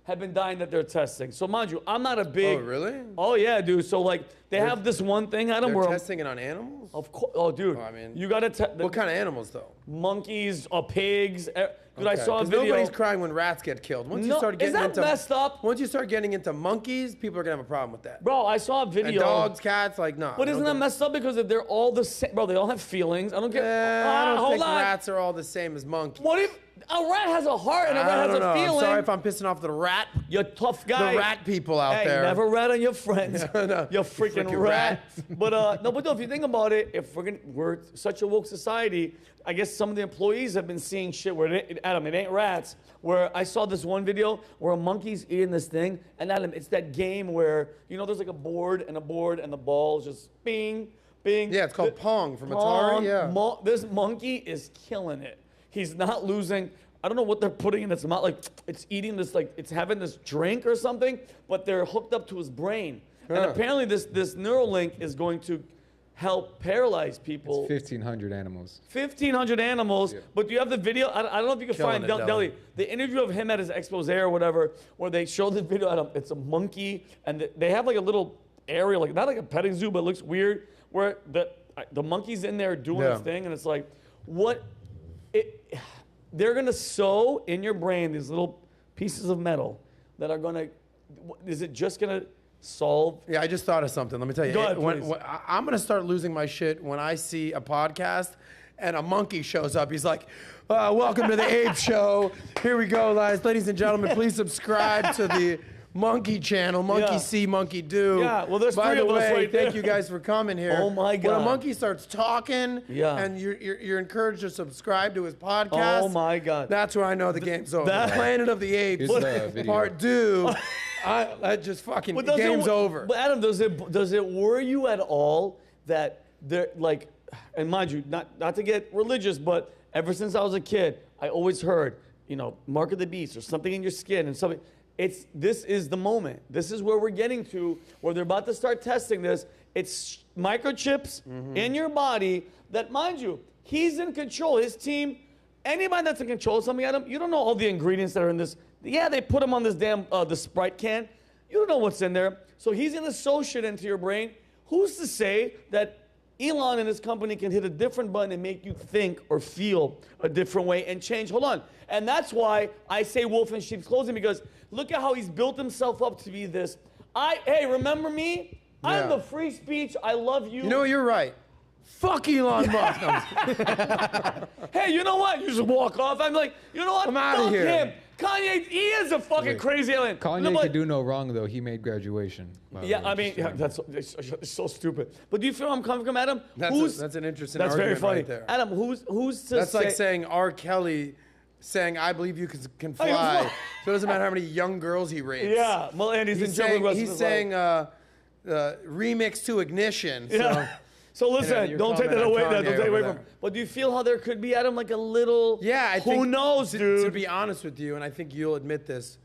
have been dying that they're testing. So mind you, I'm not a big. Oh, really? Oh yeah, dude. So like they have this one thing, Adam, They're where testing it on animals? of course. Oh, dude. Oh, I mean, you gotta test. What kind of animals, though? Monkeys, pigs. Dude, I Okay. saw a 'Cause video. nobody's crying when rats get killed. Once you No, start is getting that into messed up? Once you start getting into monkeys, people are gonna have a problem with that. Bro, I saw a video. And dogs, cats, like no. But isn't that messed up because if they're all the same? Bro, they all have feelings. I don't care. I don't hold think on. rats are all the same as monkeys. What if a rat has a heart and a I rat has don't a know. feeling? I'm sorry if I'm pissing off the rat You're a tough guy. The rat people out Hey, there. never rat on your friends. No, You freaking freaking rat. rat. But no, if you think about it, if we're such a woke society, I guess some of the employees have been seeing shit where Adam, it ain't rats. Where I saw this one video where a monkey's eating this thing, and Adam, it's that game where there's like a board, and the ball's just bing, bing. Yeah, it's called Pong from Pong. Atari. Yeah. This monkey is killing it. He's not losing. I don't know what they're putting in its mouth. Like it's eating this, like it's having this drink or something, but they're hooked up to his brain. And Huh. apparently this Neuralink is going to help paralyze people. 1,500 animals. 1,500 animals. Yeah. But do you have the video? I don't know if you can Killing find it, Deli. Deli. The interview of him at his expose or whatever, where they show the video at him. It's a monkey, and they have like a little area, like not like a petting zoo, but it looks weird, where the monkey's in there doing Yeah. its thing, and it's like, they're gonna sew in your brain these little pieces of metal that are gonna. Is it just gonna solve? Yeah, I just thought of something. Let me tell you. Go ahead, when, please. when, I'm going to start losing my shit when I see a podcast and a monkey shows up. He's like, welcome to the Ape Show. Here we go, guys. Ladies and gentlemen, please subscribe to the Monkey Channel. Monkey Yeah. see, monkey do. Yeah, well, there's By three the of us way, right there. thank you guys for coming here. Oh, my When God. a monkey starts talking Yeah. and you're encouraged to subscribe to his podcast. Oh my God. That's where I know the game's over. that- Planet of the Apes, Here's the video. part 2. That just fucking, But the does game's it, over. But Adam, does it worry you at all that they're like, and mind you, not to get religious, but ever since I was a kid, I always heard, mark of the beast or something in your skin and something. This is the moment. This is where we're getting to, where they're about to start testing this. It's microchips in your body that, mind you, he's in control. His team, anybody that's in control of something, Adam, you don't know all the ingredients that are in this. Yeah, they put them on this damn the Sprite can. You don't know what's in there. So he's gonna sew shit into your brain. Who's to say that Elon and his company can hit a different button and make you think or feel a different way and change? Hold on. And that's why I say wolf in sheep's clothing, because look at how he's built himself up to be this. Hey, remember me? I'm Yeah. the free speech. I love you. You know what? You're right. Fuck Elon Musk. No, I'm just- Hey, you know what? You just walk off. I'm like, you know what? I'm outta Fuck here. him. Kanye, he is a fucking Wait. crazy alien. Kanye No, but- could do no wrong, though. He made graduation. by the Yeah, way, I mean, just yeah, remember. it's so stupid. But do you feel I'm coming from, Adam? That's an interesting That's very argument funny. right there. Adam, who's to That's say? like saying R. Kelly saying, I believe you can Oh, fly. yeah. So it doesn't matter how many young girls he rapes. Yeah, well, and he's He's in saying, remix to Ignition. So. Yeah. So listen, your don't take that comment on away. Don't Kanye take it away over from. there. But do you feel how there could be, Adam, like a little? Yeah, I think. Who knows, dude? To be honest with you, and I think you'll admit this,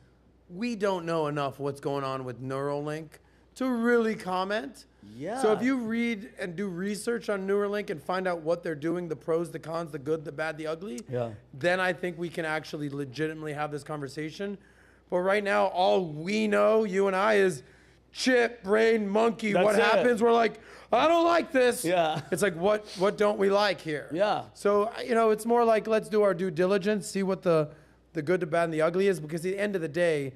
we don't know enough what's going on with Neuralink to really comment. Yeah. So if you read and do research on Neuralink and find out what they're doing, the pros, the cons, the good, the bad, the ugly, then I think we can actually legitimately have this conversation. But right now, all we know, you and I, is chip, brain, monkey. That's what it. happens? We're like, I don't like this. Yeah. It's like, what don't we like here? Yeah. So, it's more like, let's do our due diligence, see what the good, the bad, and the ugly is, because at the end of the day,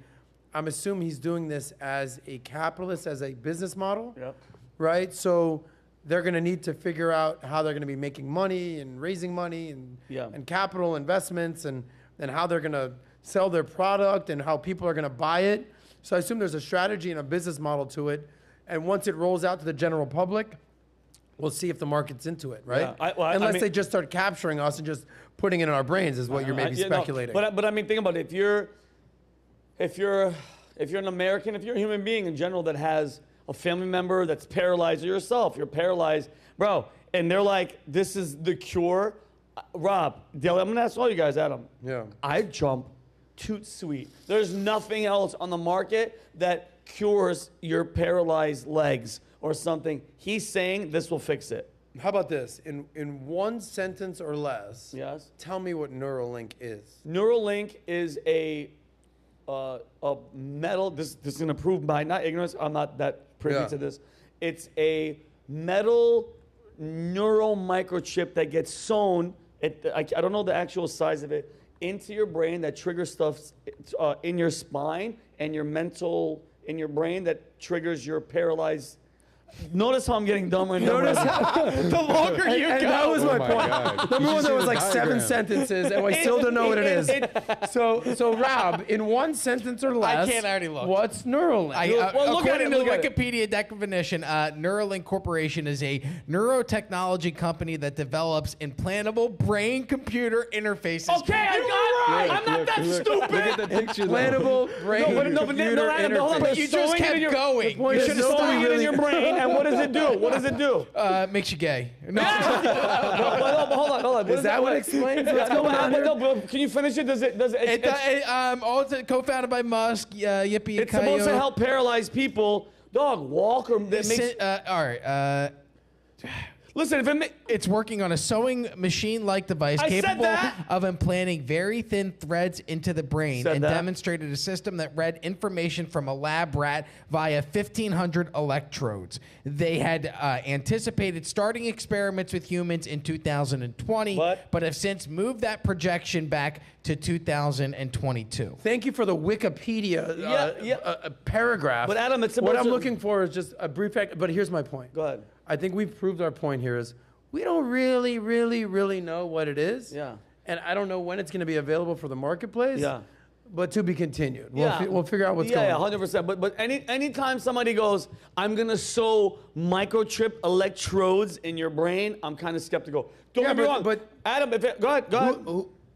I'm assuming he's doing this as a capitalist, as a business model. Yep. Right? So they're going to need to figure out how they're going to be making money and raising money and capital investments and how they're going to sell their product and how people are going to buy it. So I assume there's a strategy and a business model to it. And once it rolls out to the general public, we'll see if the mark's into it, right? Yeah. Unless they just start capturing us and just putting it in our brains is what you're maybe speculating. No, but I mean, think about it. If you're an American, if you're a human being in general that has a family member that's paralyzed, or yourself, you're paralyzed, bro, and they're like, this is the cure. Rob, Dale, I'm gonna ask all you guys, Adam. Yeah. I'd jump toot sweet. There's nothing else on the market that cures your paralyzed legs or something. He's saying this will fix it. How about this? In one sentence or less, Yes. tell me what Neuralink is. Neuralink is a metal. This is going to prove my not ignorance. I'm not that privy to this. It's a metal neural microchip that gets sewn. I don't know the actual size of it, into your brain that triggers stuff in your spine and your mental in your brain that triggers your paralyzed. Notice how I'm getting dumb right now. The longer you go. That was my my point. God. Number You one, should there was see like the 7 diagram. sentences, and I still don't know what it is. So Rob, in one sentence or less, can't already look. what's Neuralink? Well, look at according it, to the look at it. Wikipedia definition, Neuralink Corporation is a neurotechnology company that develops implantable brain-computer interfaces. Okay, I got it. I'm not that Look stupid. at the picture. though. Implantable brain computer Adam, hold on, interface. but You just kept going. point You is should nobody have it in really- your brain, and what does it do? What does it do? Makes you gay. No. Hold on. Is that what explains what's going on here? No, but can you finish it? Also co-founded by Musk. Yippee! It's supposed to help paralyzed people. Dog, walk or that makes. All right. Listen, if it makes. It's working on a sewing machine-like device I said capable that. of implanting very thin threads into the brain Said and that. demonstrated a system that read information from a lab rat via 1,500 electrodes. They had anticipated starting experiments with humans in 2020, but have since moved that projection back to 2022. Thank you for the Wikipedia paragraph. But Adam, it's what supposed I'm to- looking for is just a brief. But here's my point. Go ahead. I think we've proved our point here is we don't really know what it is. Yeah. And I don't know when it's going to be available for the marketplace. Yeah. But to be continued. We'll figure out what's going on. Yeah, 100%. But anytime somebody goes, I'm gonna sew microchip electrodes in your brain, I'm kind of skeptical. Don't get me wrong. but Adam, go ahead.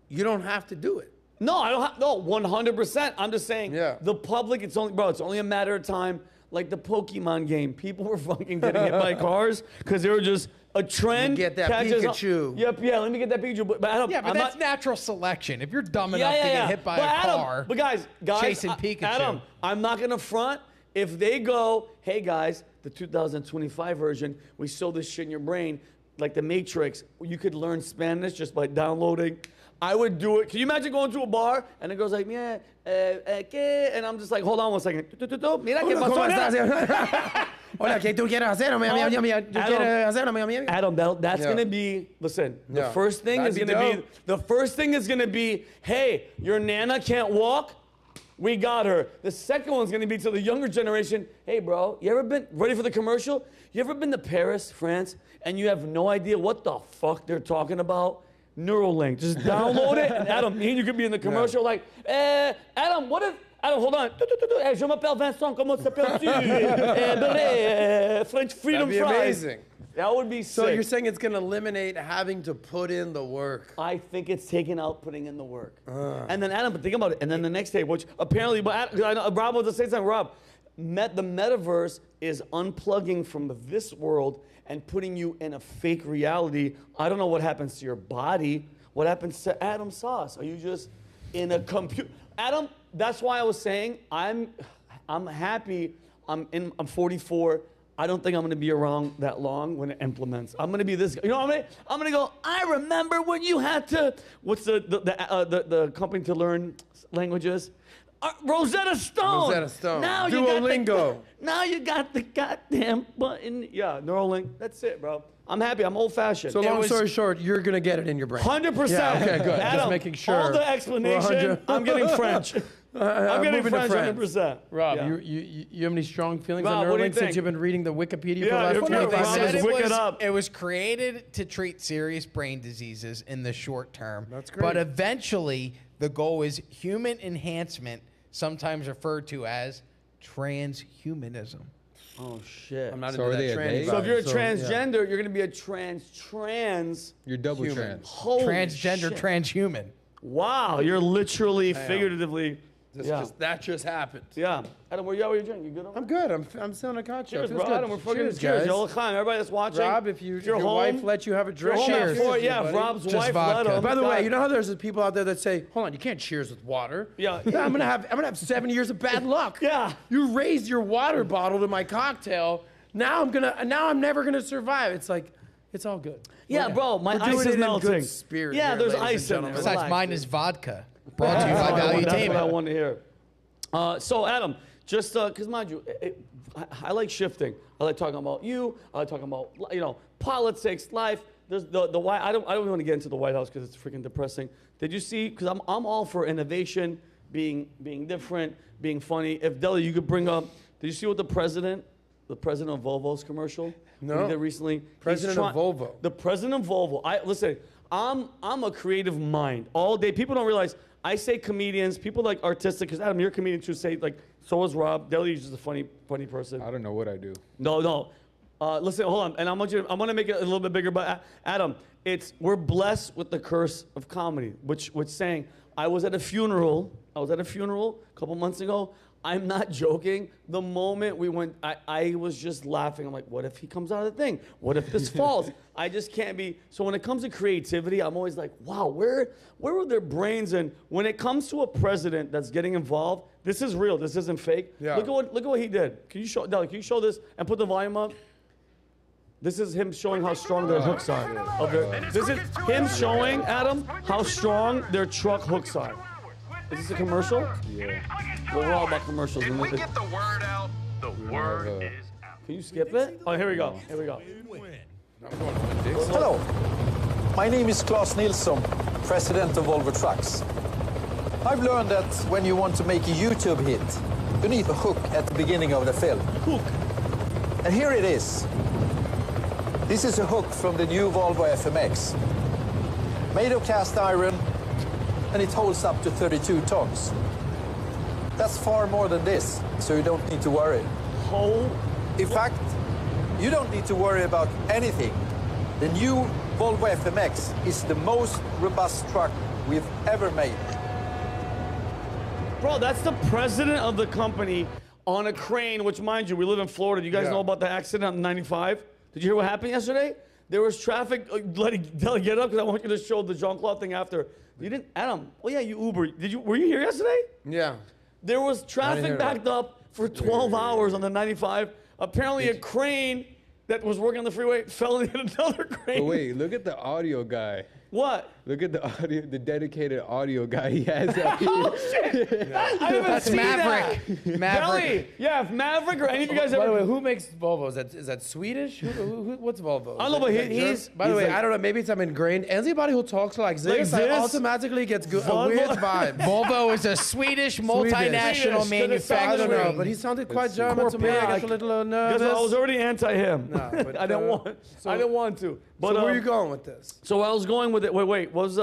You don't have to do it. No, I don't have. No, 100%. I'm just saying. Yeah. The public, it's only a matter of time. Like the Pokemon game, people were fucking getting hit by cars because they were just a trend. Get that catches on- Pikachu. Yep, yeah. Let me get that Pikachu. But Adam, Yeah, but I'm that's not, natural selection. If you're dumb enough to get hit by but a Adam, car, But guys, chasing Pikachu. Adam, I'm not gonna front. If they go, hey guys, the 2025 version, we sew this shit in your brain, like the Matrix. You could learn Spanish just by downloading. I would do it. Can you imagine going to a bar and it goes like, yeah, ¿qué? And I'm just like, hold on 1 second. Mira qué pasó. Hola, ¿qué tú quieres hacer? Adam, that's gonna be. Listen, the Yeah. first thing That'd is be gonna dope. be. The first thing is gonna be, hey, your nana can't walk. We got her. The second one's gonna be to the younger generation. Hey, bro, you ever been ready for the commercial? You ever been to Paris, France, and you have no idea what the fuck they're talking about? Neuralink. Just download it, and Adam, me and you could be in the commercial like, Adam, what if? Adam, hold on. Je m'appelle Vincent. Comment s'appelles-tu? French freedom That'd be fries. amazing. That would be So sick. you're saying it's going to eliminate having to put in the work. I think it's taking out putting in the work. And then Adam, but think about it. And then the next day, which apparently, but I know Rob was the same time. Rob, the metaverse is unplugging from this world and putting you in a fake reality. I don't know what happens to your body. What happens to Adam Sauce? Are you just in a computer? Adam, that's why I was saying I'm happy. I'm 44. I don't think I'm going to be around that long when it implements. I'm going to be this guy. You know what I mean? I'm going to go, I remember when you had to, what's the company to learn languages? Rosetta Stone. Rosetta Stone. Now Duolingo. Now you got the goddamn button. Yeah, Neuralink. That's it, bro. I'm happy. I'm old-fashioned. So long story short, you're going to get it in your brain. 100%. Yeah, okay, good. Adam, Just making sure. All the explanation, I'm getting French. I'm getting French 100%. Rob, Yeah. you have any strong feelings Rob, on what do you Neuralink since think? you've been reading the Wikipedia Yeah, for the last you're 25 right. minutes? Rob, it was created to treat serious brain diseases in the short term. That's great. But eventually, the goal is human enhancement, sometimes referred to as transhumanism. Oh, shit. I'm not So into are that they a tranny they? So if vibe, you're a yeah. transgender, you're going to be a trans. You're double Human. trans. Holy Transgender, shit. transhuman. Wow, you're literally, figuratively. That just happened. Yeah. Adam, where you at with your drink? You good? I'm good. I'm still on a couch. Cheers, Feels bro. good. Adam, we're fucking Cheers, cheers. guys. Y'all Chaim, everybody that's watching. Rob, if your home, wife lets you have a if you're drink, home at cheers. 4, yeah, if buddy. Rob's Just wife vodka. let him. By the way, God. you know how there's people out there that say, "Hold on, you can't cheers with water." Yeah. I'm gonna have 7 years of bad luck. Yeah. You raised your water bottle to my cocktail. Now I'm never gonna survive. It's like, it's all good. Yeah, bro, my We're ice doing is it in melting. good spirit Yeah, here, there's ladies and ice in there. gentlemen. Besides, Relax, mine dude. is vodka. Brought to you by That's Value what I Table. wanted to hear. So, Adam, just because, mind you, I like shifting. I like talking about you. I like talking about, politics, life. There's the White. I don't even want to get into the White House because it's freaking depressing. Did you see? Because I'm all for innovation, being different, being funny. If Deli, you could bring up. Did you see what the president of Volvo's commercial? No. He did recently. President of Volvo. The president of Volvo. Listen. I'm a creative mind all day. People don't realize. I say comedians, people like artistic, because Adam, you're a comedian too, say like, so is Rob. Deli is just a funny person. I don't know what I do. No. Listen, hold on. And I want to make it a little bit bigger, but Adam, we're blessed with the curse of comedy, which saying, I was at a funeral a couple months ago. I'm not joking. The moment we went, I was just laughing. I'm like, what if he comes out of the thing? What if this falls? I just can't be. So when it comes to creativity, I'm always like, wow, where were their brains? And when it comes to a president that's getting involved, this is real. This isn't fake. Yeah. Look at what he did. Can you show, Deli, can you show this and put the volume up? This is him showing how strong their hooks are. This is him showing, Adam, how strong their truck hooks are. Is this a commercial? Yeah. Well, we're all about commercials. If we get the word out, the word is out. Can you skip it? Oh, here we go. Hello, my name is Claes Nilsson, president of Volvo Trucks. I've learned that when you want to make a YouTube hit, you need a hook at the beginning of the film. Hook. And here it is. This is a hook from the new Volvo FMX. Made of cast iron, and it holds up to 32 tons. That's far more than this, so you don't need to worry. In fact, you don't need to worry about anything. The new Volvo FMX is the most robust truck we've ever made. Bro, that's the president of the company on a crane, which, mind you, we live in Florida. Do you guys know about the accident on 95? Did you hear what happened yesterday? There was traffic. Let it get up because I want you to show the Jean-Claude thing after. You didn't, Adam? Oh yeah, you Uber. Were you here yesterday? Yeah. There was traffic hear that. backed up for 12 hours on the 95. Apparently, a crane that was working on the freeway fell into another crane. But wait, look at the audio guy. What? Look at the dedicated audio guy he has out here. Oh shit! I haven't That's seen Maverick. that. Maverick. Deli, yeah, if Maverick or any of you guys By the ever. way, who makes Volvo? Is that Swedish? What's Volvo? I don't know, but he's. By the he's way, like- I don't know. Maybe it's I'm ingrained. Anybody who talks like this, Like this? automatically gets a Volvo? weird vibe. Volvo is a Swedish multinational Swedish. I manufacturing. don't know, but he sounded quite German to me. Yeah, I got a little Guess nervous. what? I was already anti him. No, but, I didn't want. I didn't want to. But So where are you going with this? So I was going with it. Wait. What was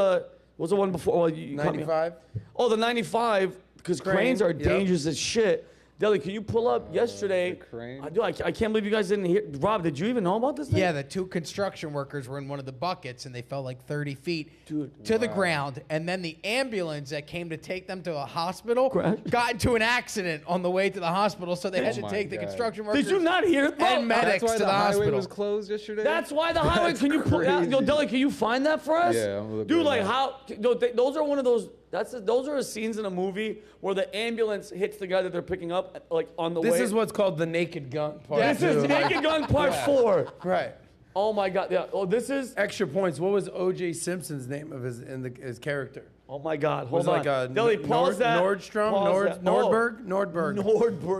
the one before? Well, you cut me off. 95? Oh, the 95. Because Crane, cranes are yep. dangerous as shit. Deli, can you pull up yesterday? the crane? I can't believe you guys didn't hear. Rob, did you even know about this thing? Yeah, the two construction workers were in one of the buckets and they fell like 30 feet Dude, to the ground. And then the ambulance that came to take them to a hospital Crashed? got into an accident on the way to the hospital, so they had to my take the God. construction workers Did you not hear it? and medics That's why to the the highway hospital. was closed yesterday? That's why the highway. Can you pull that? Yo, crazy. Deli, can you find that for us? Yeah, I'm looking Dude, right like now. how? Those are one of those. Those are scenes in a movie where the ambulance hits the guy that they're picking up. up like on the way. This is what's called the Naked Gun part. This is two. Naked Gun Part 4. Right. Oh my God. Yeah. Oh, this is. Extra points. What was O.J. Simpson's name of his character? Oh my God. Hold Was on. like a Deli, pause that. Nordstrom? Pause that. Nordberg? Oh. Nordberg.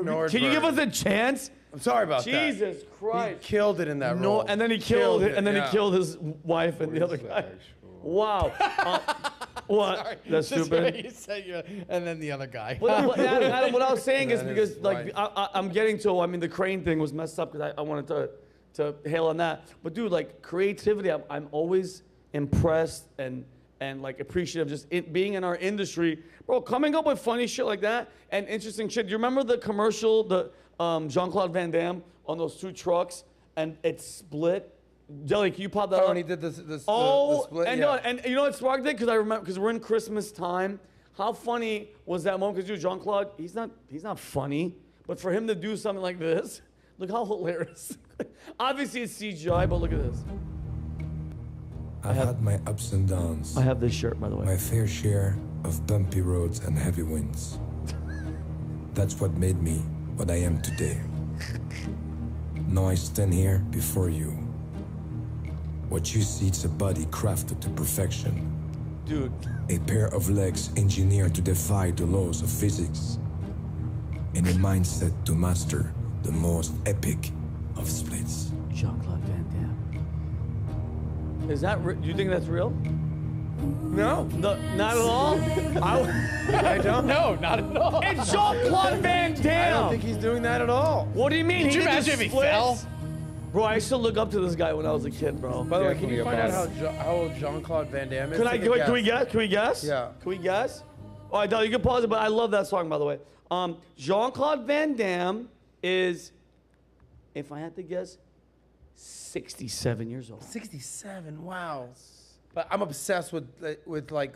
Nordberg. Can you give us a chance? I'm sorry about that. Jesus Christ. He killed it in that role. And then he killed it, and then yeah. he killed his wife and the other guy. Wow. What? Sorry. That's Just stupid. what you said, and then the other guy. Adam, what I was saying is That because is like wife. I'm getting to, I mean, the crane thing was messed up because I wanted to hail on that. But dude, like creativity, I'm always impressed and like appreciative just being in our industry, bro. Coming up with funny shit like that and interesting shit. Do you remember the commercial, the Jean-Claude Van Damme on those 2 trucks and it split? Jelly, can you pop that up? and he did the split. And, yeah. and you know what sparked it? Because I remember, because we're in Christmas time. How funny was that moment? Because dude, Jean-Claude, he's not funny, but for him to do something like this, look how hilarious. Obviously it's CGI, but look at this. I've had my ups and downs, I have this shirt, by the way. my fair share of bumpy roads and heavy winds. That's what made me what I am today. Now I stand here before you. What you see is a body crafted to perfection. Dude, A pair of legs engineered to defy the laws of physics. And a mindset to master the most epic of splits. Jean-Claude Van Damme. Is that do you think that's real? No. Not at all? I don't. No, not at all. It's Jean-Claude Van Damme! I don't think he's doing that at all. What do you mean? Could you did the imagine if he splits? fell? Bro, I used to look up to this guy when I was a kid, bro. By the way, can you find out Definitely how old Jean-Claude Van Damme is? Can Take a can we guess. guess? Can we guess? Yeah. Can we guess? All right, Del, you can pause it, but I love that song, by the way. Jean-Claude Van Damme is, if I had to guess, 67 years old. 67. Wow. But I'm obsessed with like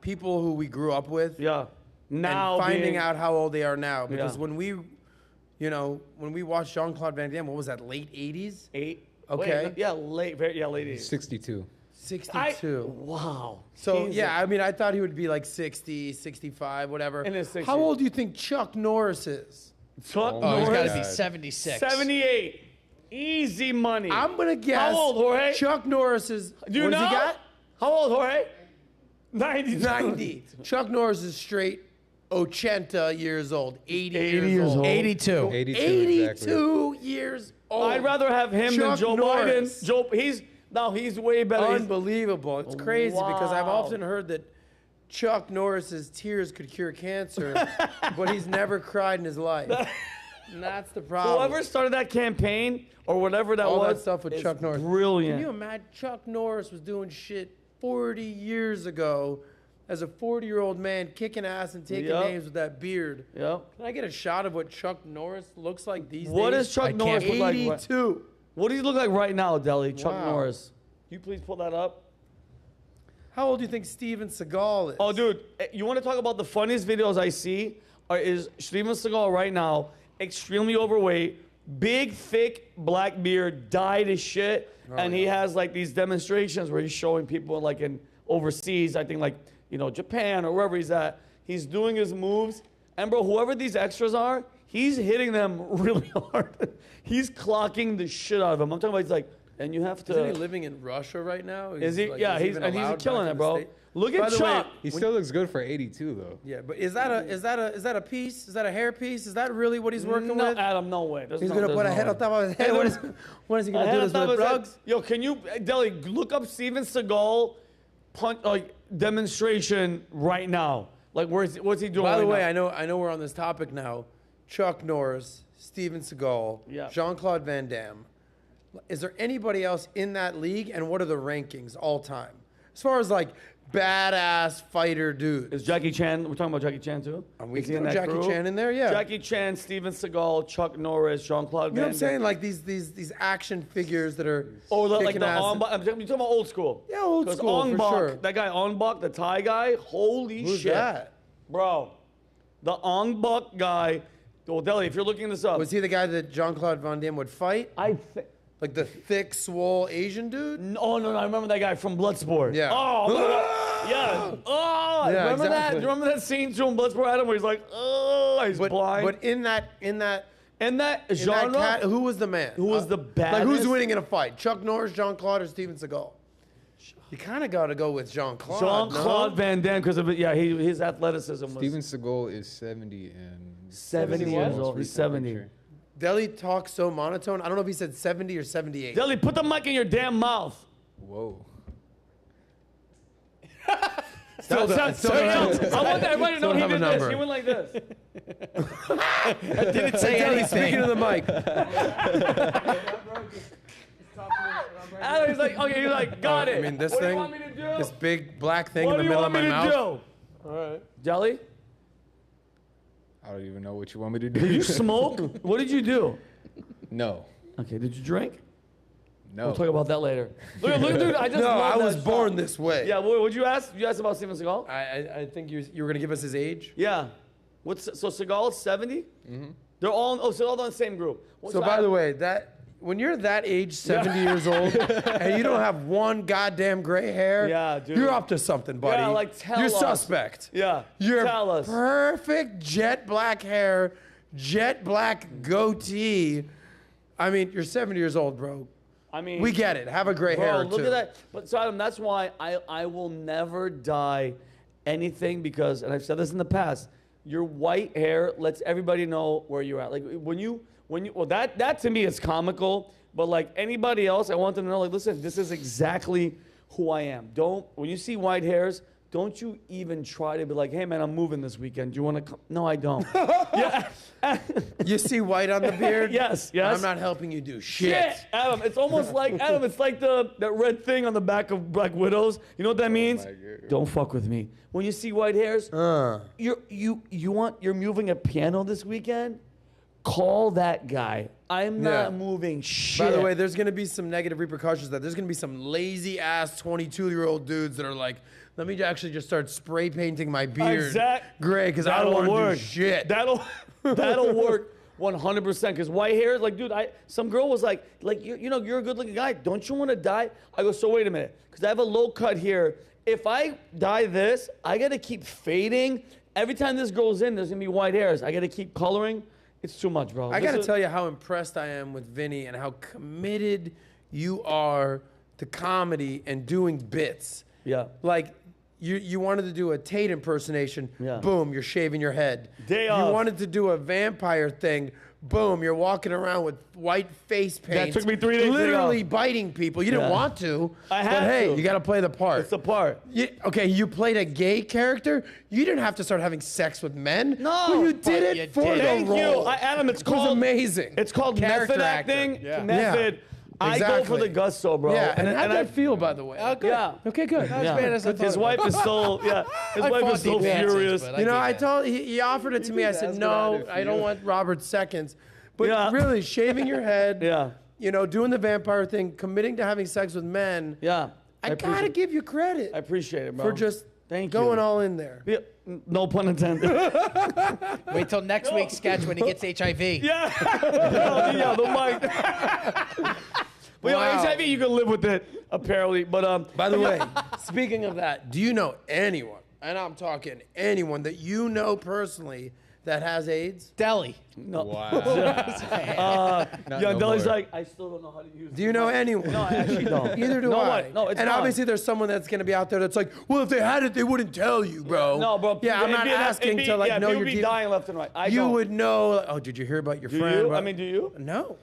people who we grew up with. Yeah. Now and finding being- out how old they are now. Because Yeah. when we watched Jean-Claude Van Damme, what was that, late 80s? 8. Okay. Wait, yeah, late 80s. 62. 62. Wow. So, Jesus. yeah, I mean, I thought he would be like 60, 65, whatever. In his 60s. How old do you think Chuck Norris is? Chuck Oh, Oh, he's got Norris, to be 76. 78. Easy money. I'm going to guess. How old, Jorge? Chuck Norris is. Do you what know? does he got? How old, Jorge? 90. 90. Chuck Norris is straight 80 years old. 80, 80 years old. 82. 82, 82 exactly. years old. I'd rather have him than Chuck Joe Norris. Biden. He's way better. He's- Unbelievable. It's crazy because I've Wow. often heard that Chuck Norris's tears could cure cancer, but he's never cried in his life. And that's the problem. Whoever started that campaign or whatever that All was, that stuff with is Chuck Norris. brilliant. Can you imagine Chuck Norris was doing shit 40 years ago as a 40-year-old man kicking ass and taking Yep. names with that beard? Yep. Can I get a shot of what Chuck Norris looks like these What days? does Chuck I Norris can't- look like? 82. What does he look like right now, Deli? Chuck Wow. Norris. Can you please pull that up? How old do you think Steven Seagal is? Oh, dude, you want to talk about the funniest videos I see? Is Steven Seagal right now, extremely overweight, big, thick, black beard, dyed as shit, and he has like these demonstrations where he's showing people like in overseas, I think like, Japan or wherever he's at. He's doing his moves, and bro, whoever these extras are, he's hitting them really hard. He's clocking the shit out of them. I'm talking about he's like, and you have to. Isn't he living in Russia right now? Is he? Like, Yeah, is he he's even allowed killing back it, in the bro. States? Look By at the way, Chuck. He still looks good for 82, though. Yeah, but is that a piece? Is that a hair piece? Is that really what he's working No, with? Adam, no way. He's gonna put a head on top of his head. When is he A gonna head do on this top with of his head. drugs? Yo, can you, Deli, look up Steven Seagal demonstration right now? Like, what's he doing? By the right way, now? I know we're on this topic now. Chuck Norris, Steven Seagal, Yeah. Jean-Claude Van Damme. Is there anybody else in that league? And what are the rankings all time? As far as like badass fighter dudes. Is Jackie Chan? We're talking about Jackie Chan too. We Is he can in throw that Jackie crew? Chan in there, yeah. Jackie Chan, Steven Seagal, Chuck Norris, Jean-Claude You know Van what I'm saying? Damme. Like these action figures that are Like kicking the ass. Ong Bak. You're talking about old school. Yeah, old 'Cause school, Ong for Bak, sure. that guy Ong Bak, the Thai guy. Holy Who's shit, that? bro. The Ong Bak guy. Well, Deli, if you're looking this up, Was he the guy that Jean-Claude Van Damme would fight? I think. Like the thick, swole Asian dude? No, I remember that guy from Bloodsport. Yeah. Oh, yeah. Oh, Yeah, remember that? exactly. Do you remember that scene too in Bloodsport, Adam, where he's like, oh. like he's blind. But in that genre, who was the man? who was the Like baddest? who's winning in a fight? Chuck Norris, Jean-Claude, or Steven Seagal? You kind of got to go with Jean-Claude. Jean-Claude no? Van Damme, because of it. Yeah, his athleticism was Steven Seagal is 70 and 70 years old. He's 70. Deli talks so monotone. I don't know if he said 70 or 78. Deli, put the mic in your damn mouth. Whoa. Still don't I want everybody to know he have a did this. number. He went like this. I didn't say Deli, anything. speaking to the mic. And he's like, okay, he's like, got it. I mean, this what thing, do you want me to do? this big black thing What in do the you middle want of me my to mouth. do? All right. Deli, I don't even know what you want me to do. did you smoke? What did you do? No. Okay, did you drink? No. We'll talk about that later. Look, dude, I just No, love I that was shot. born this way. Yeah, what'd you ask? You asked about Steven Seagal? I think you were gonna give us his age. Yeah. So Seagal's 70? Mm-hmm. They're all in the same group. So by the way, when you're that age, 70 years old, and you don't have one goddamn gray hair, Yeah, dude. you're up to something, buddy. Yeah, like, tell you're us. suspect. Yeah, You're tell us. perfect jet black hair, jet black goatee. I mean, you're 70 years old, bro. I mean, We get it. Have a gray hair or look two. at that. But so Adam, that's why I will never dye anything because, and I've said this in the past, your white hair lets everybody know where you're at. Like well, that to me is comical. But like anybody else, I want them to know, like, listen, this is exactly who I am. When you see white hairs, don't you even try to be like, hey man, I'm moving this weekend. Do you want to come? No, I don't. Yeah. You see white on the beard? Yes. I'm not helping you do shit. Adam, it's almost like Adam. It's like that red thing on the back of Black Widows. You know what that means? my God. Don't fuck with me. When you see white hairs, you're moving a piano this weekend. Call that guy. I'm not moving shit. By the way, there's going to be some negative repercussions. There's going to be some lazy ass 22-year-old dudes that are like, let me actually just start spray painting my beard gray because I don't want to do shit. That'll work 100%. Because white hair, like, dude, some girl was like, you're a good-looking guy. Don't you want to dye? I go, so wait a minute, because I have a low cut here. If I dye this, I got to keep fading. Every time this goes in, there's gonna be white hairs. I got to keep coloring. It's too much, bro. I got to tell you how impressed I am with Vinny and how committed you are to comedy and doing bits. Yeah. Like, you wanted to do a Tate impersonation. Yeah. Boom, you're shaving your head. Day you off. wanted to do a vampire thing. Boom, you're walking around with white face paint. That took me 3 days to Literally go. biting people. You didn't want to. I had But hey, to. you got to play the part. It's the part. Okay, you played a gay character. You didn't have to start having sex with men. No, but you but did you it for did. the Thank role. you. Adam, it's It was called amazing. It's called Character method actor. acting. Yeah. Method. Yeah. I go for Exactly. the gusto, bro. Yeah, and how'd I that feel, by the way? Yeah. Okay, good. Not as bad as I thought His it wife was. is so his I wife fought is so the advances, furious. but You know, get I that. told he offered it to me. I said, ask no, about it I don't for want Robert seconds. But Yeah. really, shaving your head, Yeah. you know, doing the vampire thing, committing to having sex with men. Yeah. I gotta give you credit I appreciate it, bro. for just Thank going you. all in there. Yeah, no pun intended. Wait till next week's sketch when he gets HIV. yeah. The mic. But Wow. HIV, you can live with it, apparently. But By the way, speaking of that, do you know anyone, and I'm talking anyone that you know personally that has AIDS? Deli. no. Wow. Young no Deli's more. like, I still don't know how to use. Do you know anyone? No, I actually don't. Neither do No, I. what? No, it's and fine. obviously there's someone that's going to be out there that's like, well, if they had it, they wouldn't tell you, bro. No, bro. Yeah, I'm it'd not be- asking it'd be- to like yeah, know people your be deal. dying left and right. I You don't. would know. Like, oh, did you hear about your Do friend? you? bro? I mean, do you? No.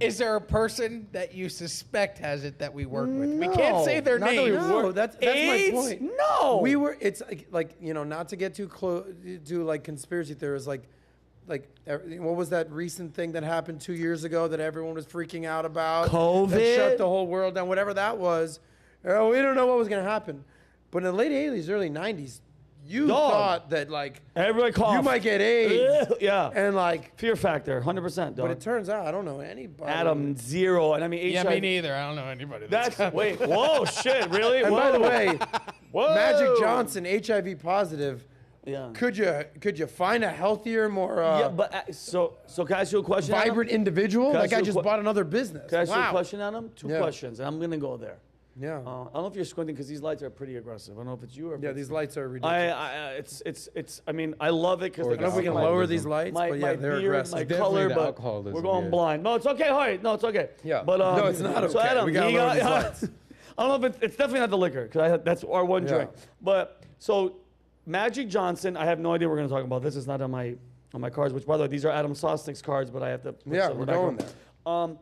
Is there a person that you suspect has it that we work with? We No. can't say their Not that we names. work- No, that's AIDS? my point. No. We were. It's like you know, not to get too close to like conspiracy theories. Like, what was that recent thing that happened 2 years ago that everyone was freaking out about? COVID? That shut the whole world down. Whatever that was. Oh, we don't know what was going to happen. But in the late 80s, early 90s, you Dog. thought that like Everybody cough. you might get AIDS. Yeah. And like, Fear factor, 100%, dog. but it turns out I don't know anybody. Adam, zero. And I mean, Yeah, HIV. me neither. I don't know anybody. That's, wait, whoa, shit, really? And by the way, Whoa. Magic Johnson, HIV positive. Yeah. Could you find a healthier, more Yeah, but so can I ask you a question? Adam? vibrant individual? Can I That ask guy you a just que- bought another business. Can I ask you a Wow. question, Adam? Two Yeah. questions, and I'm gonna go there. Yeah. I don't know if you're squinting because these lights are pretty aggressive. I don't know if it's you or if Yeah, it's these lights are ridiculous. it's. I mean, I love it because I don't know if we can lower these lights, my but yeah, they're beard, aggressive. my Definitely color, the but alcoholism, we're going yeah. blind. No, it's okay. All right, no, it's okay. Yeah. But No, it's not So okay. Adam, We gotta he lower got- these lights. I don't know if it's definitely not the liquor because that's our one Yeah. drink. But so Magic Johnson, I have no idea what we're going to talk about. This is not on my cards. Which, by the way, these are Adam Sosnick's cards, but I have to. Put Yeah, some we're back going on.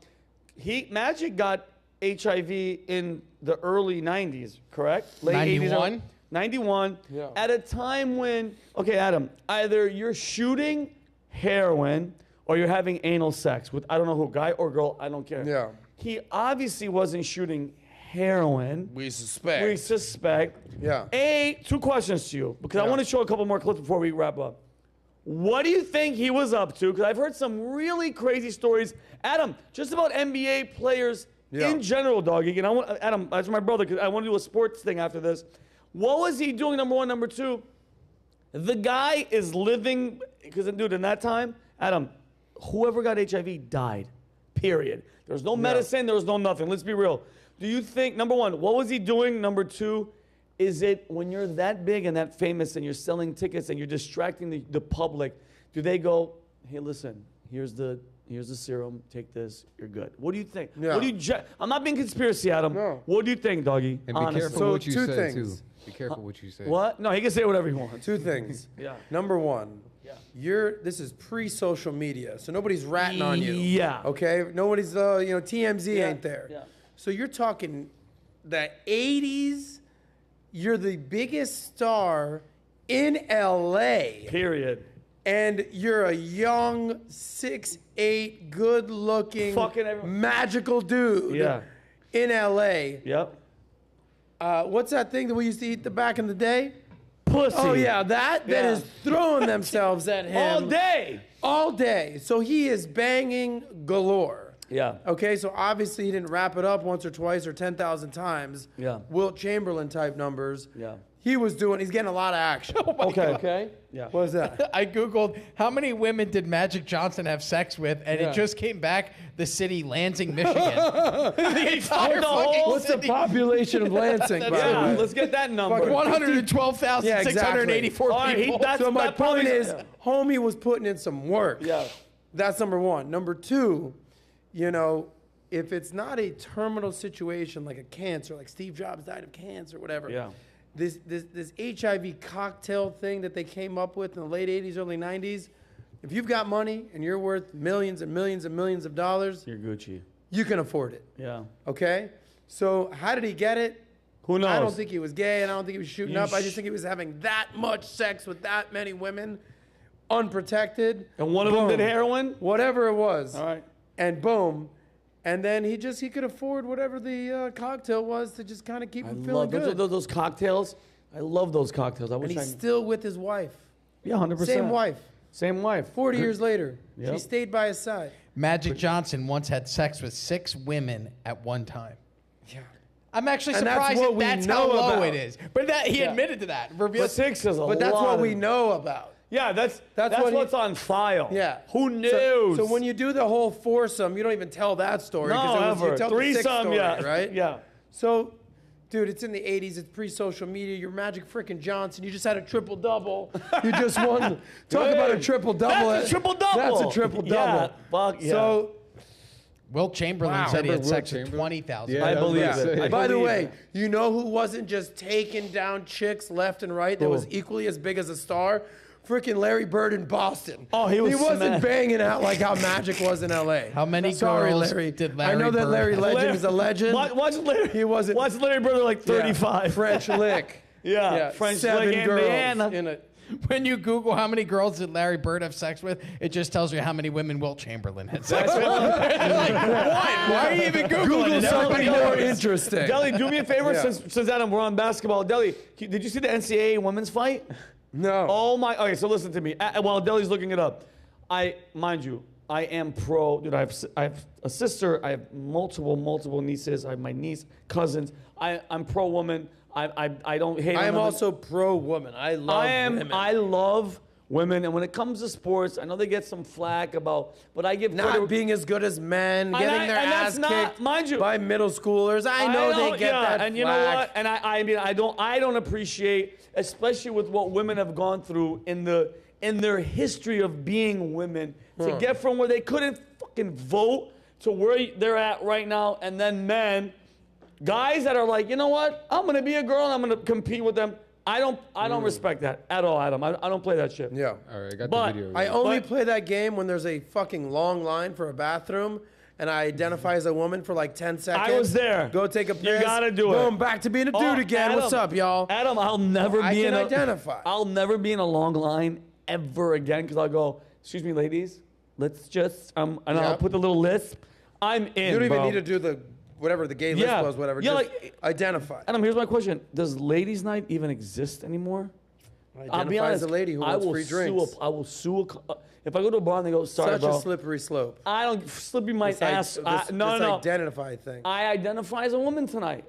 there. Magic got HIV in the early 90s, correct? Late 91? 80s. 91. Yeah. At a time when, okay, Adam, either you're shooting heroin or you're having anal sex with, I don't know who, guy or girl, I don't care. Yeah. He obviously wasn't shooting heroin. We suspect. We suspect. Yeah. Two questions to you, because I Yeah. want to show a couple more clips before we wrap up. What do you think he was up to? Because I've heard some really crazy stories, Adam, just about NBA players in general, doggy. And I want Adam, that's my brother, because I want to do a sports thing after this. What was he doing? Number one, number two. The guy is living, because dude, in that time, Adam, whoever got HIV died. Period. There was no medicine. There was no nothing. Let's be real. Do you think, number one, what was he doing? Number two, is it when you're that big and that famous and you're selling tickets and you're distracting the public, do they go, hey, listen, here's the serum, take this, you're good. What do you think? Yeah. What do you I'm not being conspiracy, Adam. No. What do you think, doggy? And be Honestly. careful So, what you two say, things. too. Be careful what you say. What? No, he can say whatever he wants. Two things. Yeah. Number one, this is pre-social media, so nobody's ratting on you. Yeah. Okay. Nobody's TMZ Yeah. ain't there. Yeah. So you're talking the 80s. You're the biggest star in LA, Period. and you're a young 6'8", good-looking, Fucking everyone. magical dude. Yeah. In LA. Yep. What's that thing that we used to eat back in the day? Pussy. Oh yeah, that Yeah. is throwing themselves at him All day. all day. So he is banging galore. Yeah. Okay, so obviously he didn't wrap it up once or twice or 10,000 times. Yeah. Wilt Chamberlain type numbers. Yeah. He's getting a lot of action. Okay. Okay. Yeah. What was that? I Googled how many women did Magic Johnson have sex with, and Yeah. it just came back the city Lansing, Michigan. The entire fucking What's the city. population of Lansing, by the Yeah, way? let's get that number. Fucking 112,684 All right, people. So my that probably- point is, yeah. homie was putting in some work. Yeah. That's number one. Number two, if it's not a terminal situation like a cancer, like Steve Jobs died of cancer, whatever. Yeah. This HIV cocktail thing that they came up with in the late 80s, early 90s, if you've got money and you're worth millions and millions and millions of dollars, You're Gucci. you can afford it. Yeah. Okay? So how did he get it? Who knows? I don't think he was gay and I don't think he was shooting up. I just think he was having that much sex with that many women, unprotected. And one of them Boom. did heroin? Whatever it was. All right. And boom. And then he could afford whatever the cocktail was to just kind of keep him feeling good. Those cocktails. I love those cocktails. I And wish he's still with his wife. Yeah, 100%. Same wife. Same wife. 40 years later. Yep. She stayed by his side. Magic Johnson once had sex with 6 women at one time. Yeah. I'm actually And that's surprised what that we that's how know low about. it is. But he admitted to that. But 6 is a lot. But that's what we of- know about. Yeah, that's what what's he- on file. Yeah. Who knows? So when you do the whole foursome, you don't even tell that story. 'cause no, you ever. tell the six Threesome, story, yeah. right? Yeah. So, dude, it's in the 80s. It's pre-social media. You're Magic frickin' Johnson. You just had a triple-double. You just won. Talk about a triple-double. That's a triple-double. That's a triple-double. Yeah, fuck yeah. So, Wilt Chamberlain Wow. said he had Remember sex Wilt with Chamberlain? 20,000. Yeah, I that was believe what I it. said. I by the believe way, it. you know who wasn't just taking down chicks left and right that was equally as big as a star? Freaking Larry Bird in Boston. Oh, he was wasn't smashed. banging out like how Magic was in L.A. How many Sorry, girls Larry. did I know Larry that Bird Larry have? Legend is a legend. Watch Larry. He wasn't. Watch Larry Bird like 35. French lick. Yeah, French seven lick, girls Indiana. in a. When you Google how many girls did Larry Bird have sex with, it just tells you how many women Wilt Chamberlain had sex with. Like, why are you even Googling Google it? something Everybody more knows. interesting. Deli, do me a favor, Yeah. since Adam, we're on basketball. Deli, did you see the NCAA women's fight? No. Oh my! Okay, so listen to me. While Deli's looking it up, mind you, I am pro. Dude, I have a sister. I have multiple nieces. I have my niece, cousins. I'm pro woman. I don't hate. I am women. also pro woman. I love women. I love women. And when it comes to sports, I know they get some flack about, but I give Not credit. being as good as men, getting their and ass that's not, kicked mind you, by middle schoolers. I know they get that and you know flack. what? And I mean, I don't appreciate, especially with what women have gone through in their history of being women, to get from where they couldn't fucking vote to where they're at right now, and then men, guys that are like, you know what? I'm gonna be a girl and I'm gonna compete with them. I don't respect that at all, Adam. I don't play that shit. Yeah. All right, I got But the video. I only play that game when there's a fucking long line for a bathroom and I identify as a woman for like 10 seconds. I was there. Go take a piss. You gotta do it. Boom, back to being a dude again. Adam, What's up, y'all? Adam, I'll never I be can in a identify. I'll never be in a long line ever again because I'll go, excuse me, ladies, let's just and I'll Yep. put the little lisp. I'm in. You don't even bro. need to do the whatever the gay list Yeah. was, whatever. Yeah, Just like- identify. Adam, here's my question: does ladies' night even exist anymore? I'll be Identify honest. as a lady who I wants will free sue drinks. I will sue. If I go to a bar and they go, sorry, Such bro. a slippery slope. I don't slippy my This ass. No. identify thing. I identify as a woman tonight.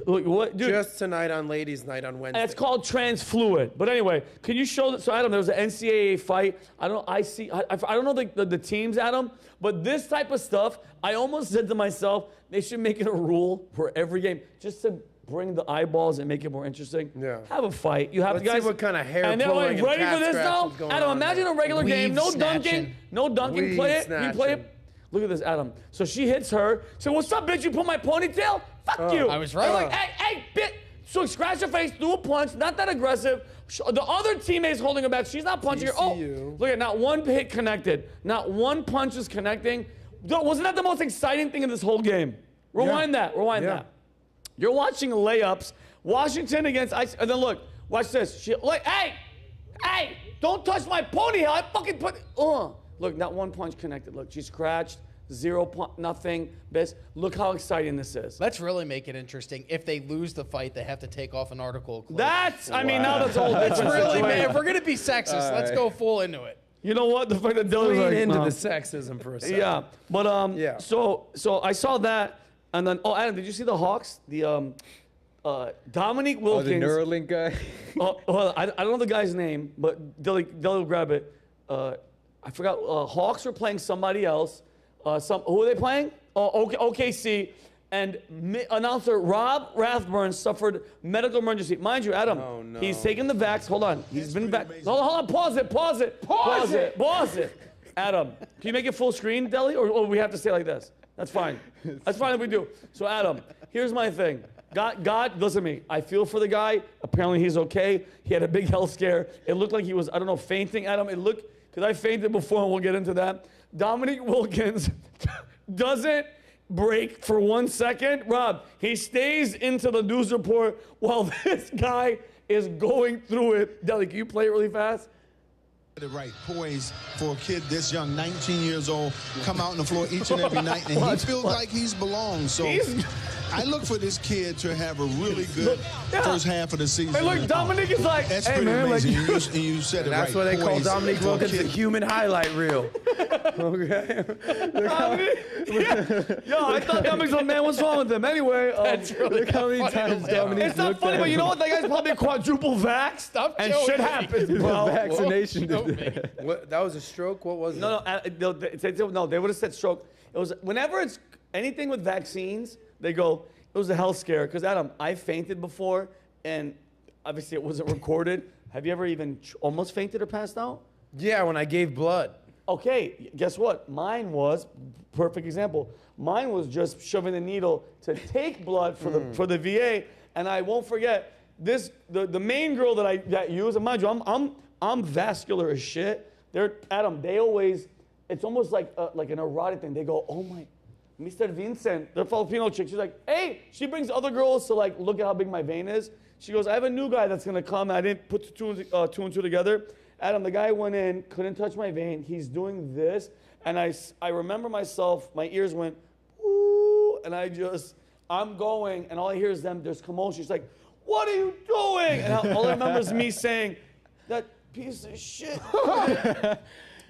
Look, what, dude? Just tonight on ladies' night on Wednesday. And it's called trans fluid. But anyway, can you show that? So Adam, there was an NCAA fight. I don't know the teams, Adam, but this type of stuff, I almost said to myself, they should make it a rule for every game, just to bring the eyeballs and make it more interesting. Yeah. Have a fight. You have Let's to guys. see what kind of hair And they're like, pulling and ready for calf this now? scratching's going Adam, on imagine there. a regular game, Weave no snatching. dunking, no dunking. Weave Play it. You play snatching. it. Look at this, Adam. So she hits her. So what's up, bitch? You pull my ponytail? Fuck you. I was right. I'm like, hey, bitch. So scratch her face, do a punch, not that aggressive. The other teammate's holding her back. She's not punching her. Oh, TCU. look at not one hit connected. Not one punch is connecting. Wasn't that the most exciting thing in this whole game? Rewind that. Yeah. You're watching layups. Washington against ice. And then look, watch this. Hey, don't touch my ponytail. I fucking put. Look, not one punch connected. Look, she's scratched. 0 punch, nothing. Best. Look how exciting this is. Let's really make it interesting. If they lose the fight, they have to take off an article of clothing. I mean, now that's all It's different. really, situation. man. If we're gonna be sexist, let's go full into it. You know what? The fact that Dylan's Lean like, into no. the sexism for a second. Yeah, but Yeah. So I saw that, and then Adam, did you see the Hawks? The Dominique Oh, Wilkins. the Neuralink guy. Well, I don't know the guy's name, but they'll grab it. I forgot. Hawks were playing somebody else. Who are they playing? Oh, OKC. And announcer Rob Rathburn suffered medical emergency. Mind you, Adam, Oh, no. he's taken the vax. Hold on. He's been back. Hold on. Pause it. Adam, can you make it full screen, Deli? Or we have to stay like this? That's fine. That's fine if we do. So, Adam, here's my thing. God, listen to me. I feel for the guy. Apparently, he's okay. He had a big health scare. It looked like he was, I don't know, fainting, Adam. It looked, because I fainted before, and we'll get into that. Dominique Wilkins doesn't break for 1 second. Rob, he stays into the news report while this guy is going through it. Deli, can you play it really fast? The right poise for a kid this young, 19 years old, come out on the floor each and every night, and he feels like he's belongs. So I look for this kid to have a really good first half of the season. Hey, look, Dominique is like, That's hey, pretty man, like, amazing. And you said it right. That's why they call Poise Dominique for a Wilkins the kid. human highlight reel. Okay. Yo, I thought Dominique's like, man, what's wrong with him? Anyway, That's really Look how many funny times as hell. Dominique it's not looked funny, at but you him. know what? That guy's probably quadruple vaxxed, Stop and showing shit me. happens, The bro. vaccination Whoa, did show that. What, that was a stroke? What was it? No, they would have said stroke. It was whenever it's anything with vaccines, they go, it was a health scare. Because Adam, I fainted before, and obviously it wasn't recorded. Have you ever even almost fainted or passed out? Yeah, when I gave blood. Okay, guess what? Mine was perfect example. Mine was just shoving the needle to take blood for the VA, and I won't forget this. The main girl that used, and mind you, I'm vascular as shit. Adam, they always, it's almost like an erotic thing. They go, oh my, Mr. Vincent, the Filipino chick. She's like, hey, she brings other girls to like look at how big my vein is. She goes, I have a new guy that's gonna come. I didn't put two and two together. Adam, the guy went in, couldn't touch my vein. He's doing this, and I remember myself. My ears went, ooh, and I'm going, and all I hear is them. There's commotion. She's like, what are you doing? And all I remember is me saying, that piece of shit.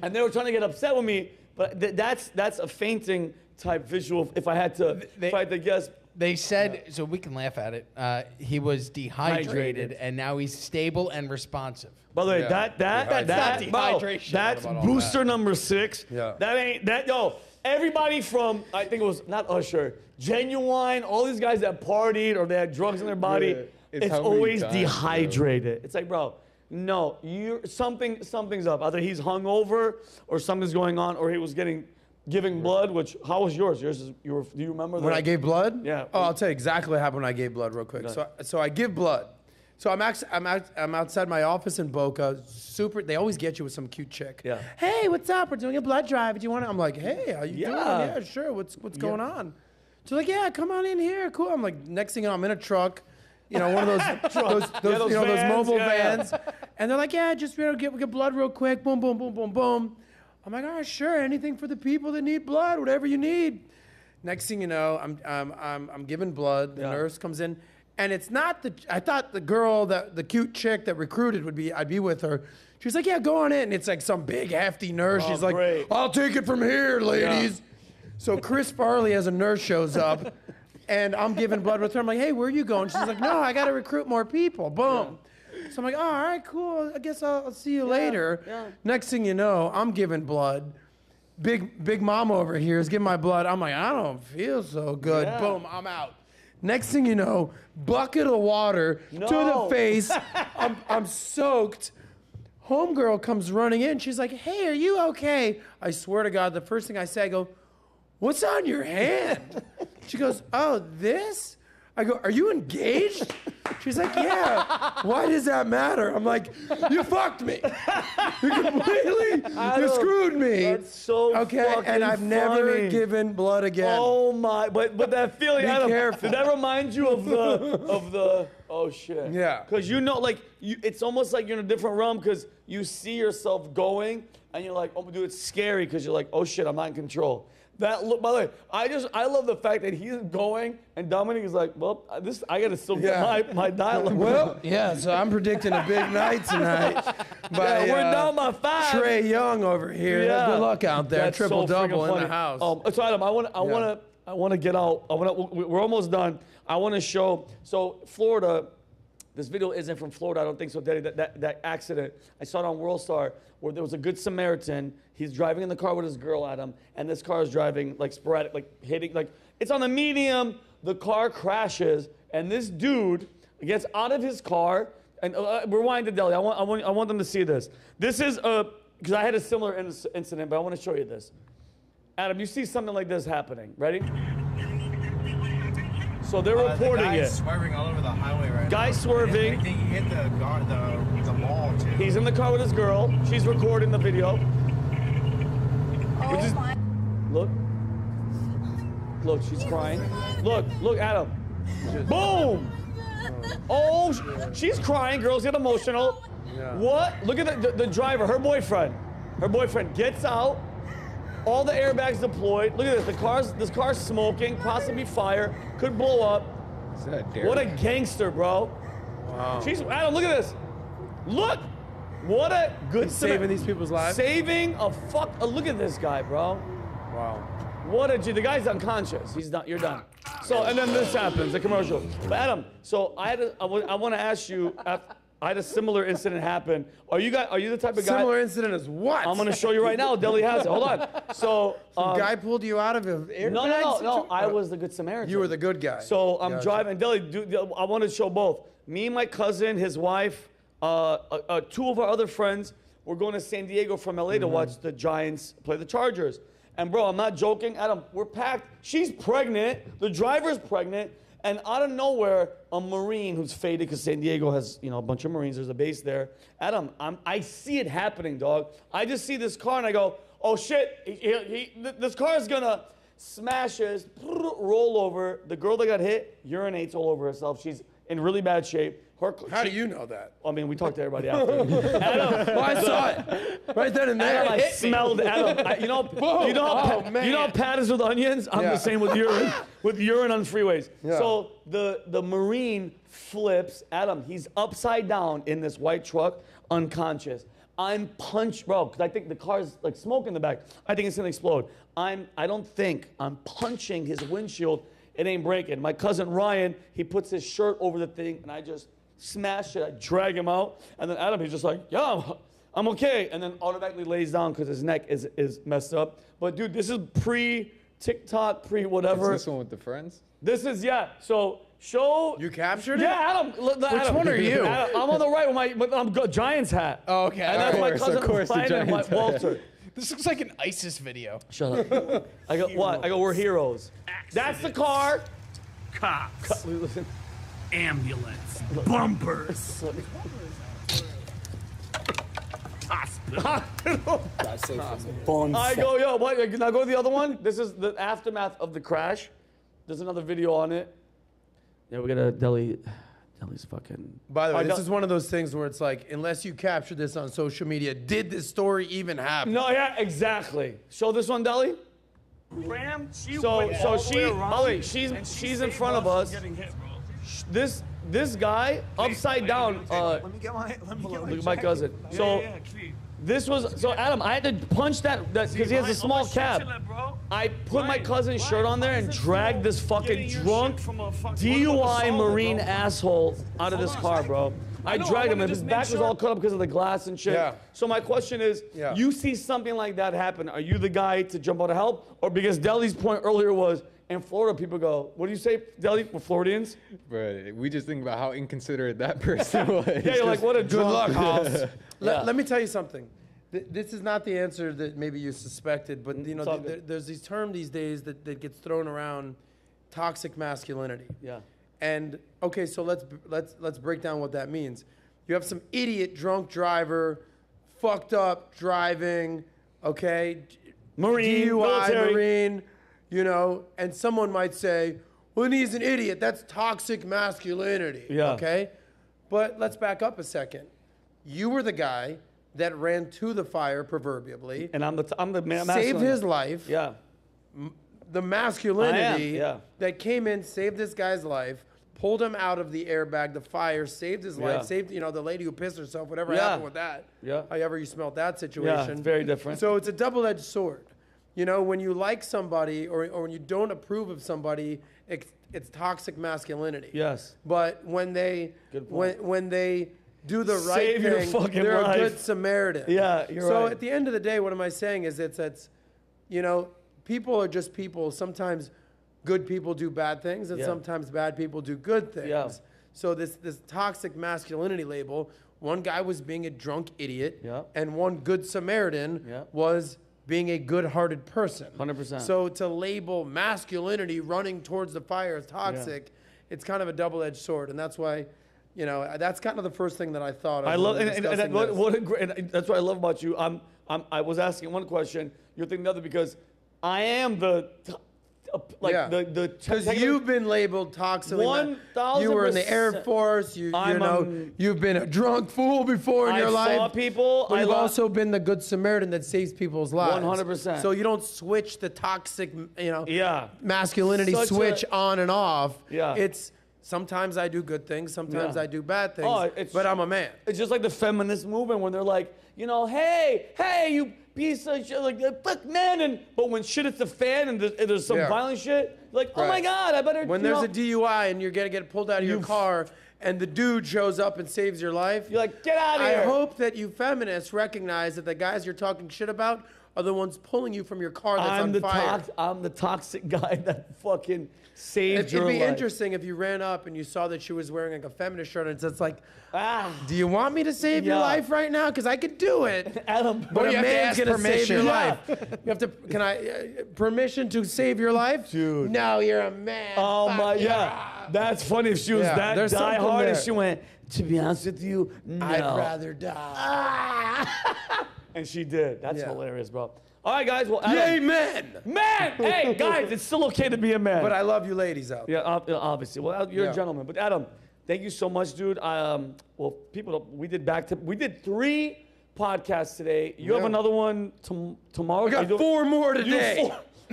And they were trying to get upset with me, but that's a fainting type visual. If I had to guess, They said, so we can laugh at it, he was dehydrated, and now he's stable and responsive. By the way, that's not dehydration. That's booster number 6. Yeah. That ain't that. Yo, everybody from I think it was not Usher, Genuine, all these guys that partied or they had drugs in their body. Yeah, It's how many always times, dehydrated. It's like, bro, no, something's up. Either he's hungover or something's going on, or he was giving blood. Which how was yours? Yours is do you remember When I gave blood? Yeah. Oh, I'll tell you exactly what happened when I gave blood real quick. So I give blood. So I'm outside my office in Boca. They always get you with some cute chick. Yeah. Hey, what's up? We're doing a blood drive. Do you want to? I'm like, hey, how you doing? Yeah. Yeah, sure. What's going on? So like, yeah, come on in here. Cool. I'm like, next thing you know, I'm in a truck. You know, one of those those mobile vans. vans. And they're like, yeah, just get blood real quick. Boom, boom, boom, boom, boom. I'm like, all right, sure. Anything for the people that need blood, whatever you need. Next thing you know, I'm giving blood. The nurse comes in, and it's not I thought the girl, the cute chick that recruited I'd be with her. She was like, yeah, go on in. And it's like some big hefty nurse. She's like, great. I'll take it from here, ladies. Yeah. So Chris Farley as a nurse shows up, and I'm giving blood with her. I'm like, hey, where are you going? She's like, no, I got to recruit more people. Boom. Yeah. So I'm like, oh, all right, cool. I guess I'll see you later. Yeah. Next thing you know, I'm giving blood. Big mama over here is giving my blood. I'm like, I don't feel so good. Yeah. Boom, I'm out. Next thing you know, bucket of water to the face. I'm soaked. Homegirl comes running in. She's like, hey, are you okay? I swear to God, the first thing I say, I go, what's on your hand? She goes, oh, this? I go, are you engaged? She's like, yeah. Why does that matter? I'm like, you fucked me. You screwed me. That's so okay, fucking and I've never funny. given blood again. Oh my! But that feeling, Be Adam, careful. did that remind you of the? Oh shit! Yeah. Because it's almost like you're in a different realm because you see yourself going and you're like, oh, dude, it's scary because you're like, oh shit, I'm not in control. That look, by the way, I love the fact that he's going and Dominic is like, well, I gotta still get my dialogue. Well, yeah, so I'm predicting a big night tonight. By, we're down by 5. Trey Young over here. Yeah. Good luck out there. That's Triple so freaking double in funny. the house. So Adam, I want to get out. We're almost done. I want to show. So Florida, this video isn't from Florida. I don't think so, Daddy. That accident, I saw it on World Star where there was a good Samaritan. He's driving in the car with his girl, Adam, and this car is driving like sporadic, like hitting, like it's on the medium. The car crashes, and this dude gets out of his car. And rewind to Deli. I want them to see this. This is because I had a similar incident, but I want to show you this. Adam, you see something like this happening. Ready? So they're reporting the it. Swerving all over the highway right Guy now. swerving. I think he hit the wall too. He's in the car with his girl. She's recording the video. Look, she's crying. Look, Adam. Boom! Oh, she's crying. Girls get emotional. Yeah. What? Look at the driver, her boyfriend. Her boyfriend gets out. All the airbags deployed. Look at this. This car's smoking, possibly fire, could blow up. What a gangster, bro. Wow. Adam, look at this. Look. What a good saving these people's lives. Saving a look at this guy, bro. Wow. What a G. The guy's unconscious. He's done. You're done. So, and then this happens, the commercial. But Adam, so I want to ask you. I had a similar incident happen. Are you the type of guy? Similar incident as what? I'm gonna show you right now. Deli has it. Hold on. So, guy pulled you out of an airbag? No. I was the good Samaritan. You were the good guy. So I'm driving. Deli, I want to show both. Me and my cousin, his wife, 2 of our other friends. We're going to San Diego from LA to watch the Giants play the Chargers. And bro, I'm not joking. Adam, we're packed. She's pregnant. The driver's pregnant. And out of nowhere, a Marine who's faded because San Diego has, a bunch of Marines. There's a base there. Adam, I see it happening, dog. I just see this car and I go, oh shit, this car is gonna smashes, roll over. The girl that got hit urinates all over herself. She's in really bad shape. How do you know that? I mean, we talked to everybody after. Adam, well, I saw it right then and there. Adam, I smelled Adam. You know how Pat is with onions? I'm the same with urine. With urine on freeways. Yeah. So the Marine flips. Adam, he's upside down in this white truck, unconscious. I'm punched, bro, because I think the car's like smoke in the back. I think it's gonna explode. I don't think I'm punching his windshield. it ain't breaking. My cousin Ryan, he puts his shirt over the thing, and I just smash it. I drag him out, and then Adam, he's just like, yeah, I'm okay, and then automatically lays down because his neck is messed up. But dude, this is pre-TikTok, pre-whatever. Is this one with the friends? This is, yeah. So show. You captured it? Yeah, Adam. Which one are you? Adam, I'm on the right with my Giants hat. Oh, okay. And that's my cousin of course, the Ryan and Giants Walter. This looks like an ISIS video. Shut up. I go, what? I go, we're heroes. That's the car. Cops. Ambulance. Bumpers. Hospital. I go, yo, what? Now go to the other one. This is the aftermath of the crash. There's another video on it. Yeah, we got a Deli's fucking. By the way, this is one of those things where it's like, unless you capture this on social media, did this story even happen? No, yeah, exactly. Show this one, Deli. Ram, she So went all the she, way around, by the way, and she's she in saved front of us us. from getting hit, bro. This guy upside down. Let me get my Look at my cousin. Yeah, So yeah, clean. this was Adam. I had to punch that because he has a small cab. I put my cousin's shirt on there and dragged this fucking drunk DUI Marine asshole out of this car, bro. I dragged him, and his back was all cut up because of the glass and shit. Yeah. So my question is, you see something like that happen, are you the guy to jump out to help? Or because Deli's point earlier was, in Florida, people go, what do you say, Deli, for Floridians? But we just think about how inconsiderate that person was. Yeah, you're like, what a Good luck, drunk. Hobbs. Yeah. Let me tell you something. This is not the answer that maybe you suspected, but you know, there's these terms these days that gets thrown around, toxic masculinity. Yeah. And okay, so let's break down what that means. You have some idiot drunk driver, fucked up driving, okay, Marine, DUI, military. Marine, you know, and someone might say, well, he's an idiot. That's toxic masculinity. Yeah. Okay, but let's back up a second. You were the guy that ran to the fire, proverbially, And I'm the man. saved his life. Yeah. The masculinity yeah. that came in, saved this guy's life, pulled him out of the airbag, the fire, saved his life, Yeah. saved, you know, the lady who pissed herself, whatever Yeah. happened with that. Yeah. However you smelled that situation. Yeah, it's very different. So it's a double-edged sword. You know, when you like somebody or when you don't approve of somebody, it's toxic masculinity. Yes. But when they Good point. when they do the right Save your thing, fucking they're life. a good Samaritan. Yeah, you're so right. at the end of the day, what am I saying is it's you know, people are just people. Sometimes good people do bad things, and Yeah. sometimes bad people do good things. Yeah. So this toxic masculinity label, one guy was being a drunk idiot, Yeah. and one good Samaritan Yeah. was being a good-hearted person. 100%. So to label masculinity running towards the fire as toxic, it's kind of a double-edged sword, and that's why, you know, that's kind of the first thing that I thought of. I when love, we were and discussing what, this. what a great, and that's what I love about you. I was asking one question, you're thinking the other, because I am the, like Yeah. the Because you've been labeled toxic. 1,000%. You were in the Air Force. You know, you've been a drunk fool before in your life. saw people. But you've also been the good Samaritan that saves people's lives. 100%. So you don't switch the toxic, you know, Yeah. masculinity Such switch a- on and off. Yeah. It's sometimes I do good things, sometimes Yeah. I do bad things. Oh, it's- but I'm a man. It's just like the feminist movement when they're like, you know, hey, you piece of shit, like fuck men, but when shit hits the fan and there's some Yeah. violent shit, like, oh my Right. God, I better. When you there's know, a DUI and you're gonna get pulled out of your car, and the dude shows up and saves your life, you're like, get out of I here. hope that you feminists recognize that the guys you're talking shit about are the ones pulling you from your car that's on fire. I'm the toxic guy that fucking saved your It'd be life. interesting if you ran up and you saw that she was wearing like a feminist shirt, and it's like, Ah, do you want me to save your Yeah. life right now? Because I could do it. Adam, But you a have to man's ask gonna save your permission. life. You have to. Can I permission to save your life, Dude. No, you're a man. oh Fuck my, you. yeah. That's funny if she was Yeah, that there's something diehard and there. she went, to be honest with you, no. I'd rather die. And she did. That's Yeah. hilarious, bro. All right, guys. Well, Adam, Yay, men! man, hey, guys, it's still okay to be a man. But I love you, ladies out there. Yeah, obviously. Well, you're Yeah. a gentleman. But Adam, thank you so much, dude. Well, people, we did 3 podcasts today. You have Yeah. another one tomorrow. We got 4 more today.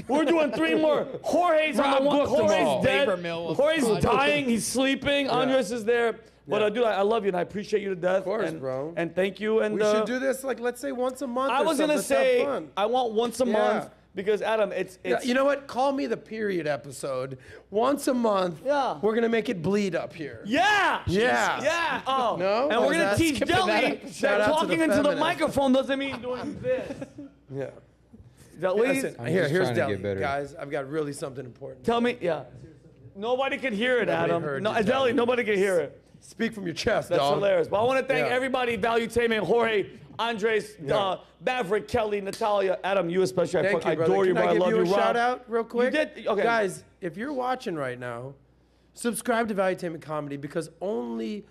We're doing 3 more. Jorge's on the Rob one. booked them all. Jorge's dead. Paper mill of Jorge's podcasts. dying. He's sleeping. Andres is there. But Yeah. dude, I love you and I appreciate you to death. Of course, bro. And thank you. And We should do this, like, let's say once a month. I or was gonna something. Let's have say fun. I want once a month Because Adam, it's You know what? Call me the period episode. Once a month, Yeah. we're gonna make it bleed up here. Yeah. Yeah. Yeah. Oh. No? And we're Was gonna that teach skipping Deli that? Shout that out to the talking into the feminists. microphone doesn't mean doing this. Yeah. Deli, Listen, I'm here's just trying to Deli, get better. guys. I've got really something important. tell me, yeah. Nobody can hear it, Nobody Adam. heard No, you, Deli, Deli. nobody can hear it. Speak from your chest, That's dog. hilarious. But I want to thank Yeah. everybody, Valuetainment, Jorge, Andres, Yeah. Maverick, Kelly, Natalia, Adam, you especially. Thank I you, brother. adore you, Can bro. I give love you you, a Rob. shout out real quick? You did? Okay. Guys, if you're watching right now, subscribe to Valuetainment Comedy because only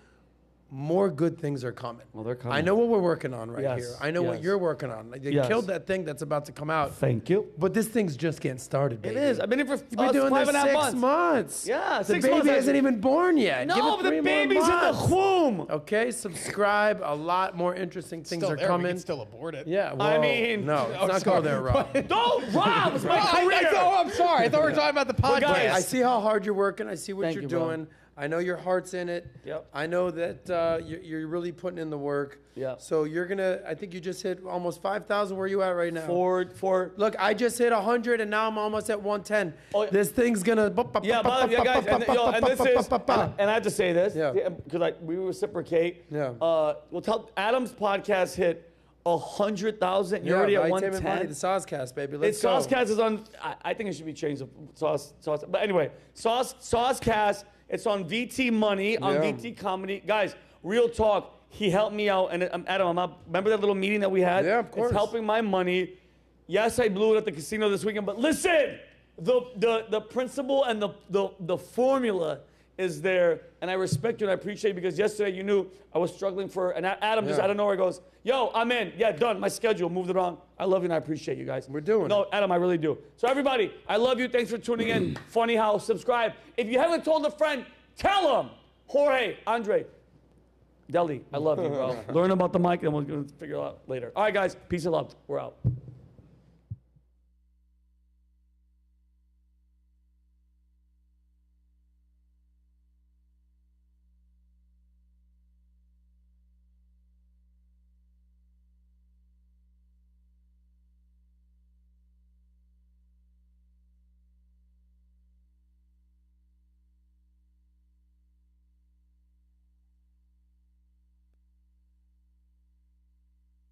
more good things are coming. Well, they're coming. I know what we're working on right Yes, here. I know what yes. you're working on. Like, they Yes. killed that thing that's about to come out. Thank you. But this thing's just getting started, baby. It is. I've been here for You've been doing 5.5 this 6 months. months. Yeah, the 6 baby months. hasn't even born yet. Give No, it but the 3 more baby's in the months. womb. Okay, subscribe. A lot more interesting things Still are there, we coming. can still abort it. Yeah, I well, mean- no, Oh, let's not go there, Rob. Don't, Rob. It's my career. I'm sorry. I thought we were talking about the podcast. guys, I see how hard you're working. I see what Thank you're you, bro. doing. I know your heart's in it. Yep. I know that you're really putting in the work. Yeah. So you're gonna. I think you just hit almost 5,000. Where are you at right now? For Look, I just hit 100, and now I'm almost at 110. Oh, yeah. This thing's gonna. yeah, guys, and this is, and I have to say this, Yeah. because we reciprocate. Yeah. We'll tell Adam's podcast hit 100,000. You're already at Valuetainment Money, 110. the Saucecast, baby. Let's It's go. Saucecast is on. I think it should be changed to Sauce. But anyway, Saucecast. It's on VT Money on Yeah. VT Comedy. Guys, real talk. He helped me out, and Adam, I'm not. Remember that little meeting that we had? Yeah, of course. It's helping my money. Yes, I blew it at the casino this weekend, but listen, the principle and the formula is there, and I respect you and I appreciate you because yesterday you knew I was struggling for, and Adam just Yeah. out of nowhere goes, yo, I'm in. Yeah, done. My schedule, moved it on. I love you and I appreciate you guys. We're doing No, it. Adam, I really do. So everybody, I love you. Thanks for tuning in. Funny how, subscribe. If you haven't told a friend, tell them. Jorge, Andre, Deli, I love you, bro. Learn about the mic and we're going to figure it out later. All right, guys. Peace and love. We're out.